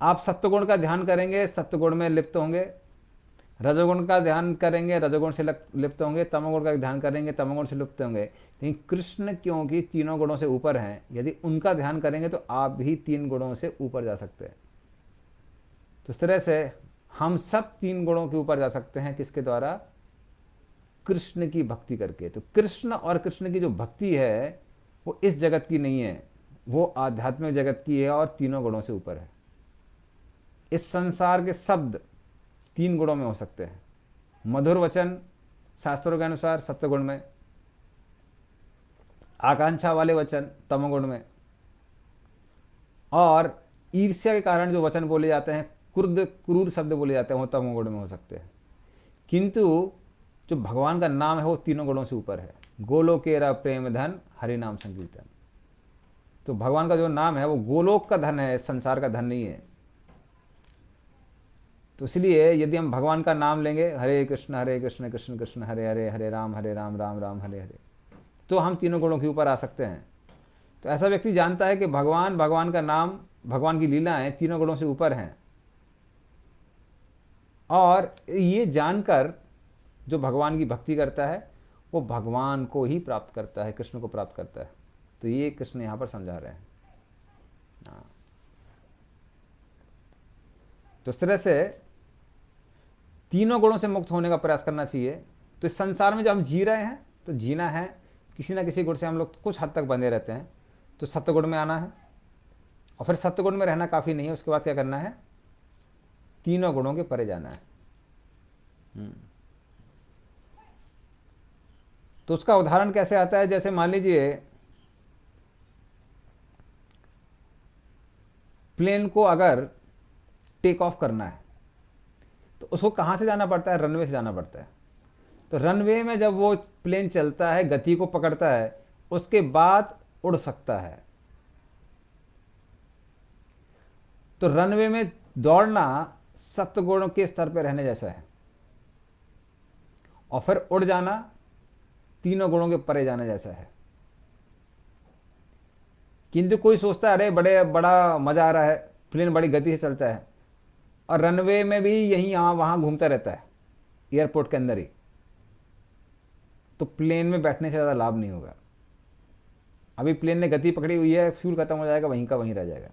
आप सत्वगुण का ध्यान करेंगे, सत्वगुण में लिप्त होंगे। रजोगुण का ध्यान करेंगे, रजोगुण से लिप्त होंगे। तमोगुण का ध्यान करेंगे, तमोगुण से लिप्त होंगे। लेकिन कृष्ण क्योंकि तीनों गुणों से ऊपर हैं, यदि उनका ध्यान करेंगे तो आप भी तीन गुणों से ऊपर जा सकते हैं। तो इस तरह से हम सब तीन गुणों के ऊपर जा सकते हैं। किसके द्वारा? कृष्ण की भक्ति करके। तो कृष्ण और कृष्ण की जो भक्ति है वो इस जगत की नहीं है, वो आध्यात्मिक जगत की है और तीनों गुणों से ऊपर है। इस संसार के शब्द तीन गुणों में हो सकते हैं। मधुर वचन शास्त्रों के अनुसार सत्वगुण में, आकांक्षा वाले वचन तमोगुण में, और ईर्ष्या के कारण जो वचन बोले जाते हैं, क्रूर शब्द बोले जाते हैं, वो तमोगुण में हो सकते हैं। किंतु जो भगवान का नाम है वो तीनों गुणों से ऊपर है। गोलोकेरा प्रेम धन हरि नाम संकीर्तन। तो भगवान का जो नाम है वो गोलोक का धन है, संसार का धन नहीं है। तो इसलिए यदि हम भगवान का नाम लेंगे, हरे कृष्ण कृष्ण कृष्ण हरे हरे, हरे राम राम राम हरे हरे, तो हम तीनों गुणों के ऊपर आ सकते हैं। तो ऐसा व्यक्ति जानता है कि भगवान का नाम, भगवान की लीलाएं तीनों गुणों से ऊपर हैं। और ये जानकर जो भगवान की भक्ति करता है वो भगवान को ही प्राप्त करता है, कृष्ण को प्राप्त करता है। तो ये कृष्ण यहां पर समझा रहे हैं। तो इस तरह से तीनों गुणों से मुक्त होने का प्रयास करना चाहिए। तो इस संसार में जब हम जी रहे हैं तो जीना है, किसी ना किसी गुण से हम लोग कुछ हद तक बंधे रहते हैं। तो सत्वगुण में आना है, और फिर सत्वगुण में रहना काफ़ी नहीं है, उसके बाद क्या करना है, तीनों गुणों के परे जाना है। तो उसका उदाहरण कैसे आता है, जैसे मान लीजिए प्लेन को अगर टेक ऑफ करना है तो उसको कहां से जाना पड़ता है, रनवे से जाना पड़ता है। तो रनवे में जब वो प्लेन चलता है, गति को पकड़ता है, उसके बाद उड़ सकता है। तो रनवे में दौड़ना सत्वगुण के स्तर पर रहने जैसा है, और फिर उड़ जाना तीनों गुणों के परे जाने जैसा है। किंतु कोई सोचता है अरे बड़ा मजा आ रहा है, प्लेन बड़ी गति से चलता है, और रनवे में भी यहीं यहाँ वहां घूमता रहता है, एयरपोर्ट के अंदर ही, तो प्लेन में बैठने से ज़्यादा लाभ नहीं होगा। अभी प्लेन ने गति पकड़ी हुई है, फ्यूल खत्म हो जाएगा, वहीं का वहीं रह जाएगा।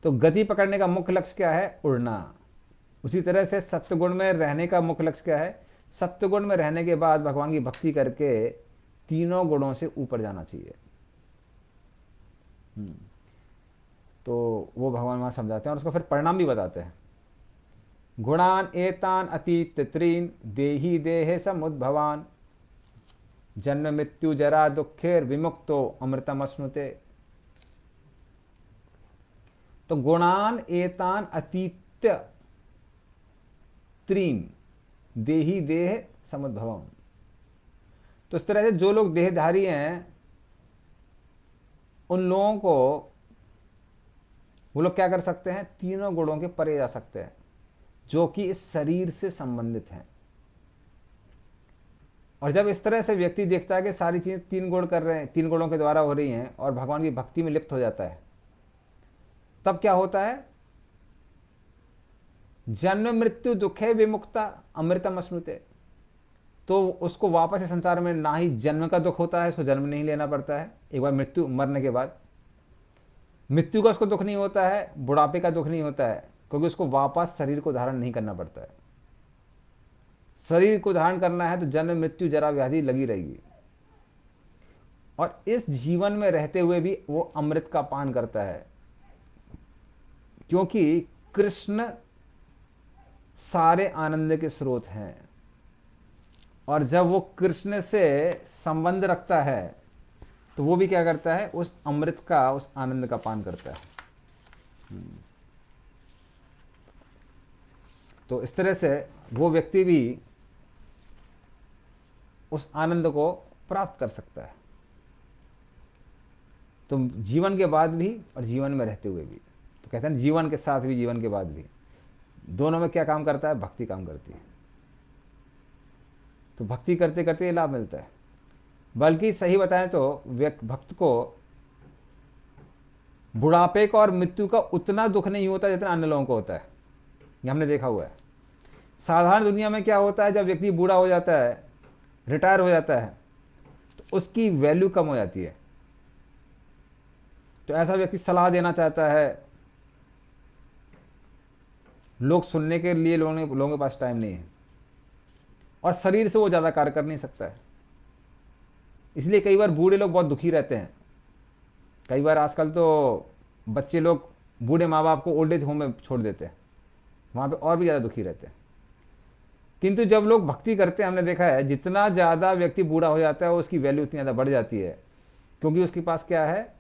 तो गति पकड़ने का मुख्य लक्ष्य क्या है, उड़ना। उसी तरह से सत्वगुण में रहने का मुख्य लक्ष्य क्या है, सत्वगुण में रहने के बाद भगवान की भक्ति करके तीनों गुणों से ऊपर जाना चाहिए। तो वो भगवान वहां समझाते हैं और उसका फिर परिणाम भी बताते हैं। गुणान एतान अतीत त्रीन देही देहे समुद्भवान जन्म मृत्यु जरा दुखेर विमुक्तो अमृतम अश्नुते। तो गुणान एतान अतीत त्रीन देही देह समुद्भवम। तो इस तरह से जो लोग देहधारी हैं उन लोगों को वो लोग क्या कर सकते हैं, तीनों गुणों के परे जा सकते हैं जो कि इस शरीर से संबंधित हैं। और जब इस तरह से व्यक्ति देखता है कि सारी चीजें तीन गुण कर रहे हैं, तीन गुणों के द्वारा हो रही हैं, और भगवान की भक्ति में लिप्त हो जाता है, तब क्या होता है, जन्म मृत्यु दुखे विमुक्ता अमृतम अश्नुते। तो उसको वापस इस संसार में ना ही जन्म का दुख होता है, उसको जन्म नहीं लेना पड़ता है एक बार मृत्यु मरने के बाद, मृत्यु का उसको दुख नहीं होता है, बुढ़ापे का दुख नहीं होता है, क्योंकि उसको वापस शरीर को धारण नहीं करना पड़ता है। शरीर को धारण करना है तो जन्म मृत्यु जरा व्याधि लगी रहेगी, और इस जीवन में रहते हुए भी वो अमृत का पान करता है, क्योंकि कृष्ण सारे आनंद के स्रोत हैं। और जब वो कृष्ण से संबंध रखता है तो वो भी क्या करता है, उस अमृत का, उस आनंद का पान करता है। तो इस तरह से वो व्यक्ति भी उस आनंद को प्राप्त कर सकता है, तो जीवन के बाद भी और जीवन में रहते हुए भी। तो कहते हैं जीवन के साथ भी जीवन के बाद भी, दोनों में क्या काम करता है, भक्ति काम करती है। तो भक्ति करते करते ये लाभ मिलता है। बल्कि सही बताएं तो भक्त को बुढ़ापे का और मृत्यु का उतना दुख नहीं होता जितना अन्य लोगों को होता है, ये हमने देखा हुआ है। साधारण दुनिया में क्या होता है, जब व्यक्ति बूढ़ा हो जाता है, रिटायर हो जाता है, तो उसकी वैल्यू कम हो जाती है। तो ऐसा व्यक्ति सलाह देना चाहता है, लोग सुनने के लिए लोगों के पास टाइम नहीं है, और शरीर से वो ज्यादा कार्य कर नहीं सकता है। इसलिए कई बार बूढ़े लोग बहुत दुखी रहते हैं। कई बार आजकल तो बच्चे लोग बूढ़े माँ बाप को ओल्ड एज होम में छोड़ देते हैं, वहां पे और भी ज्यादा दुखी रहते हैं। किंतु जब लोग भक्ति करते हैं, हमने देखा है जितना ज्यादा व्यक्ति बूढ़ा हो जाता है उसकी वैल्यू उतनी ज्यादा बढ़ जाती है, क्योंकि उसके पास क्या है,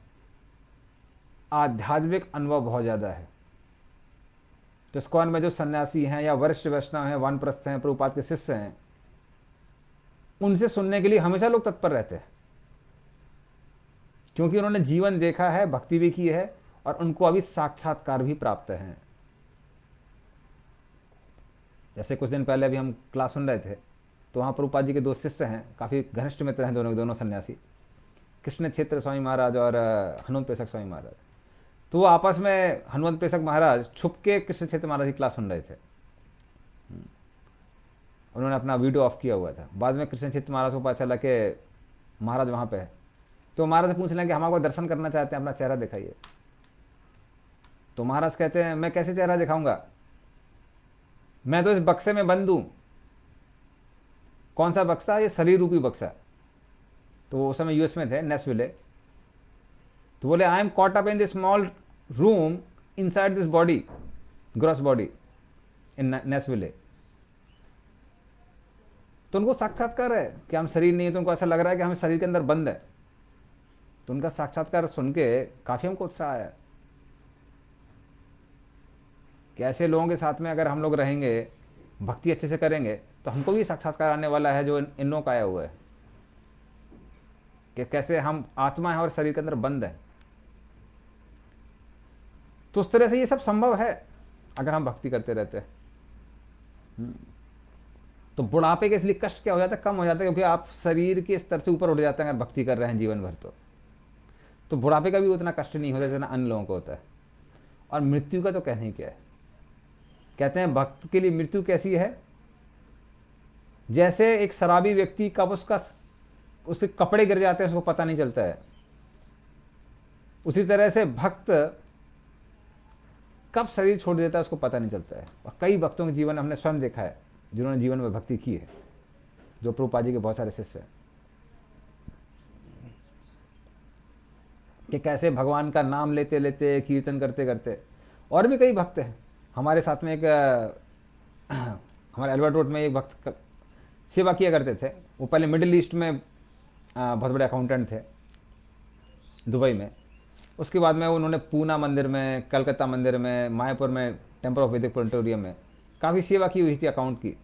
आध्यात्मिक अनुभव बहुत ज्यादा है। तो इस्कॉन में जो सन्यासी हैं या वरिष्ठ वैष्णव हैं, वानप्रस्थ हैं, प्रभुपाद के शिष्य हैं, उनसे सुनने के लिए हमेशा लोग तत्पर रहते हैं, क्योंकि उन्होंने जीवन देखा है, भक्ति भी की है, और उनको अभी साक्षात्कार भी प्राप्त है। जैसे कुछ दिन पहले अभी हम क्लास सुन रहे थे, तो वहां प्रभुपाद जी के दो शिष्य हैं, काफी घनिष्ठ मित्र हैं दोनों सन्यासी, कृष्ण क्षेत्र स्वामी महाराज और हनुमत प्रेषक स्वामी महाराज। तो वो आपस में, हनुमत प्रेषक महाराज छुप के कृष्ण क्षेत्र महाराज की क्लास सुन रहे थे। उन्होंने अपना वीडियो ऑफ किया हुआ था। बाद में कृष्ण क्षेत्र महाराज को पता चला कि महाराज वहां पे है, तो महाराज पूछ रहे हैं कि हम आपको दर्शन करना चाहते हैं, अपना चेहरा दिखाइए। तो महाराज कहते हैं, मैं कैसे चेहरा दिखाऊंगा, मैं तो इस बक्से में बंद हूं। कौन सा बक्सा, ये शरीर रूपी बक्सा। तो उस समय यूएस में थे, नेशविले। तो बोले, I am caught up in this small room inside this body, gross body in Nashville. तो उनको साक्षात्कार है कि हम शरीर नहीं है, तो उनको ऐसा लग रहा है कि हम शरीर के अंदर बंद है। तो उनका साक्षात्कार सुन के काफी हमको उत्साह आया कि ऐसे लोगों के साथ में अगर हम लोग रहेंगे, भक्ति अच्छे से करेंगे, तो हमको भी साक्षात्कार आने वाला है जो इन लोगों का आया हुआ है, कि कैसे हम आत्मा है और शरीर के अंदर बंद है। तो उस तरह से ये सब संभव है अगर हम भक्ति करते रहते हैं। तो बुढ़ापे के इसलिए कष्ट क्या हो जाता है, कम हो जाता है, क्योंकि आप शरीर के स्तर से ऊपर उठ जाते हैं अगर भक्ति कर रहे हैं जीवन भर। तो बुढ़ापे का भी उतना कष्ट नहीं होता जितना अन्य लोगों को होता है। और मृत्यु का तो कहना ही क्या है। कहते हैं भक्त के लिए मृत्यु कैसी है, जैसे एक शराबी व्यक्ति कब उसके कपड़े गिर जाते हैं उसको पता नहीं चलता है, उसी तरह से भक्त कब शरीर छोड़ देता है उसको पता नहीं चलता है। और कई भक्तों के जीवन हमने स्वयं देखा है जिन्होंने जीवन में भक्ति की है, जो प्रभुपाद जी के बहुत सारे शिष्य हैं, कि कैसे भगवान का नाम लेते लेते, कीर्तन करते करते। और भी कई भक्त हैं हमारे साथ में। एक हमारे अल्बर्ट रोड में एक भक्त सेवा किया करते थे। वो पहले मिडिल ईस्ट में बहुत बड़े अकाउंटेंट थे दुबई में। उसके बाद में उन्होंने पूना मंदिर में, कलकत्ता मंदिर में, मायापुर में टेम्पल ऑफ वैदिक प्लानिटोरियम में काफ़ी सेवा की हुई थी अकाउंट की।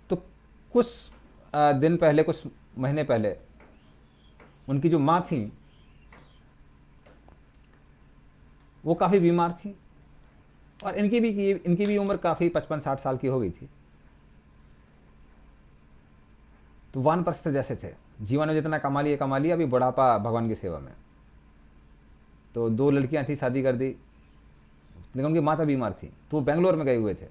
तो कुछ दिन पहले, कुछ महीने पहले, उनकी जो माँ थी वो काफ़ी बीमार थी और इनकी भी उम्र काफ़ी 55-60 साल की हो गई थी। तो वानप्रस्थ जैसे थे, जीवन में जितना कमा लिया, अभी बुढ़ापा भगवान की सेवा में। तो 2 लड़कियां थी, शादी कर दी, लेकिन उनकी माता बीमार थी, तो वो बेंगलोर में गए हुए थे।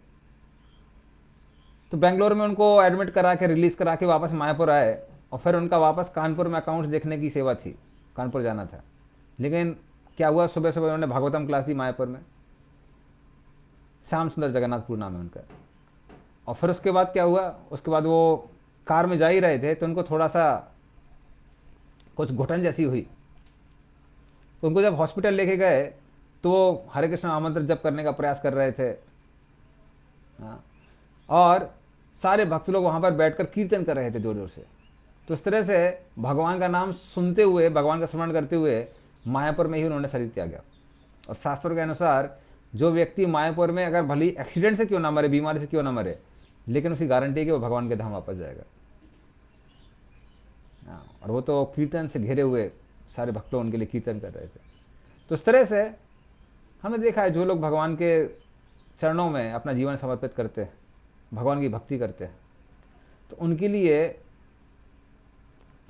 तो बेंगलोर में उनको एडमिट करा के रिलीज करा के वापस मायापुर आए, और फिर उनका वापस कानपुर में अकाउंट्स देखने की सेवा थी, कानपुर जाना था। लेकिन क्या हुआ, सुबह सुबह उन्होंने भागवतम क्लास दी मायापुर में, श्याम सुंदर जगन्नाथपुर नाम है उनका। और फिर उसके बाद क्या हुआ, उसके बाद वो कार में जा ही रहे थे तो उनको थोड़ा सा कुछ घुटन जैसी हुई। तो उनको जब हॉस्पिटल लेके गए तो वो हरे कृष्ण महामंत्र जप करने का प्रयास कर रहे थे। हाँ, और सारे भक्त लोग वहां पर बैठकर कीर्तन कर रहे थे जोर जोर से। तो इस तरह से भगवान का नाम सुनते हुए, भगवान का स्मरण करते हुए मायापुर में ही उन्होंने शरीर त्यागा। और शास्त्रों के अनुसार जो व्यक्ति मायापुर में अगर भली एक्सीडेंट से क्यों ना मरे, बीमारी से क्यों ना मरे, लेकिन उसकी गारंटी है कि वो भगवान के धाम वापस जाएगा। और वो तो कीर्तन से घिरे हुए सारे भक्त लोग उनके लिए कीर्तन कर रहे थे। तो इस तरह से हमने देखा है, जो लोग भगवान के चरणों में अपना जीवन समर्पित करते हैं, भगवान की भक्ति करते हैं, तो उनके लिए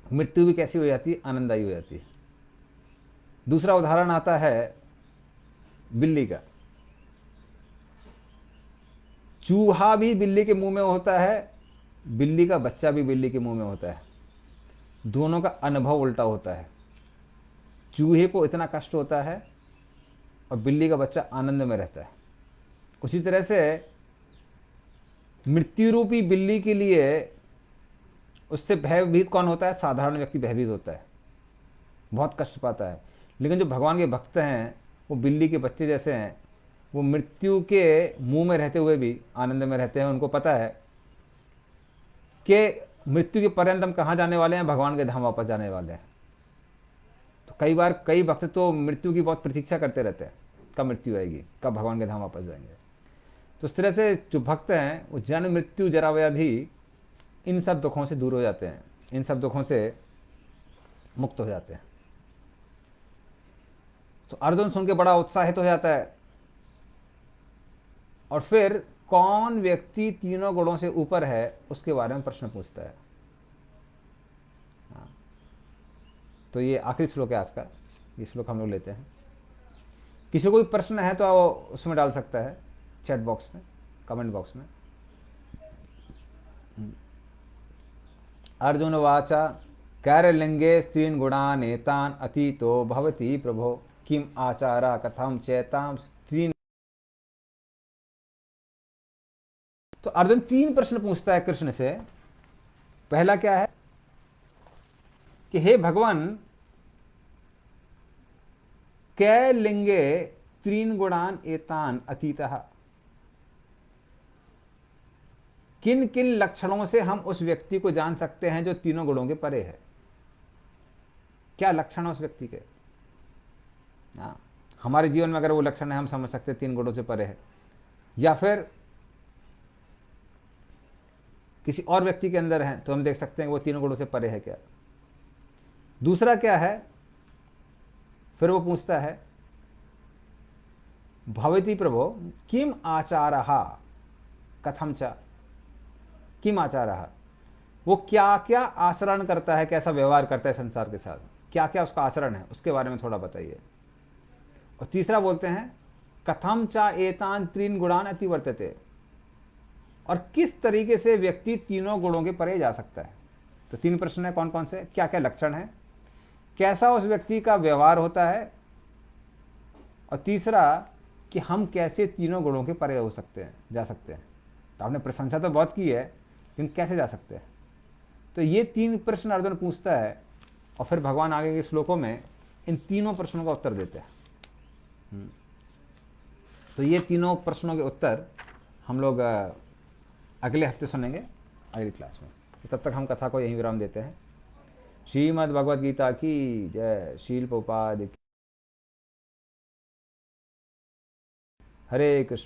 मृत्यु भी कैसी हो जाती है, आनंददायी हो जाती है। दूसरा उदाहरण आता है बिल्ली का। चूहा भी बिल्ली के मुंह में होता है, बिल्ली का बच्चा भी बिल्ली के मुंह में होता है। दोनों का अनुभव उल्टा होता है। चूहे को इतना कष्ट होता है और बिल्ली का बच्चा आनंद में रहता है। उसी तरह से मृत्यु रूपी बिल्ली के लिए उससे भयभीत कौन होता है, साधारण व्यक्ति भयभीत होता है, बहुत कष्ट पाता है। लेकिन जो भगवान के भक्त हैं वो बिल्ली के बच्चे जैसे हैं, वो मृत्यु के मुंह में रहते हुए भी आनंद में रहते हैं। उनको पता है कि मृत्यु के पर्यंत हम कहाँ जाने वाले हैं, भगवान के धाम वापस जाने वाले हैं। तो कई बार कई भक्त तो मृत्यु की बहुत प्रतीक्षा करते रहते हैं, कब मृत्यु आएगी, कब भगवान के धाम वापस जाएंगे। तो इस तरह से जो भक्त हैं वो जन्म मृत्यु जरा व्याधि इन सब दुखों से दूर हो जाते हैं, इन सब दुखों से मुक्त हो जाते हैं। तो अर्जुन सुन के बड़ा उत्साहित हो जाता है। और फिर कौन व्यक्ति तीनों गुणों से ऊपर है उसके बारे में प्रश्न पूछता है। हाँ, तो ये आखिरी श्लोक है आज का, ये श्लोक हम लोग लेते हैं। किसी को कोई प्रश्न है तो वो उसमें डाल सकता है, चैट बॉक्स में, कमेंट बॉक्स में। अर्जुन वाचा कैरलिंगे स्त्रीन गुणान एतान अतीतो भवति प्रभो किम आचारा कथम चैताम स्त्रीन। तो अर्जुन 3 प्रश्न पूछता है कृष्ण से। पहला क्या है कि हे भगवान, कै लिंगे त्रीन गुणान एतान अतीतः, किन किन लक्षणों से हम उस व्यक्ति को जान सकते हैं जो तीनों गुणों के परे है। क्या लक्षण है उस व्यक्ति के। हमारे जीवन में अगर वो लक्षण है, हम समझ सकते हैं 3 गुणों से परे है। या फिर किसी और व्यक्ति के अंदर है तो हम देख सकते हैं कि वो 3 गुणों से परे है क्या। दूसरा क्या है, फिर वो पूछता है भवती प्रभो किम आचारः कथम च, किम आचारः, वो क्या क्या आचरण करता है, कैसा व्यवहार करता है संसार के साथ, क्या क्या उसका आचरण है, उसके बारे में थोड़ा बताइए। और तीसरा बोलते हैं कथम च एतान त्रीन गुणान अतिवर्तते, और किस तरीके से व्यक्ति तीनों गुणों के परे जा सकता है। तो 3 प्रश्न है, कौन कौन से, क्या क्या लक्षण है, कैसा उस व्यक्ति का व्यवहार होता है, और तीसरा कि हम कैसे तीनों गुणों के परे हो सकते हैं, जा सकते हैं। तो आपने प्रशंसा तो बहुत की है, लेकिन कैसे जा सकते हैं। तो ये 3 प्रश्न अर्जुन पूछता है, और फिर भगवान आगे के श्लोकों में इन तीनों प्रश्नों का उत्तर देते हैं। तो ये तीनों प्रश्नों के उत्तर हम लोग अगले हफ्ते सुनेंगे, अगली क्लास में। तो तब तक हम कथा को यहीं विराम देते हैं। श्रीमद् भगवद गीता की जय। शील प्रभुपाद की। हरे कृष्ण।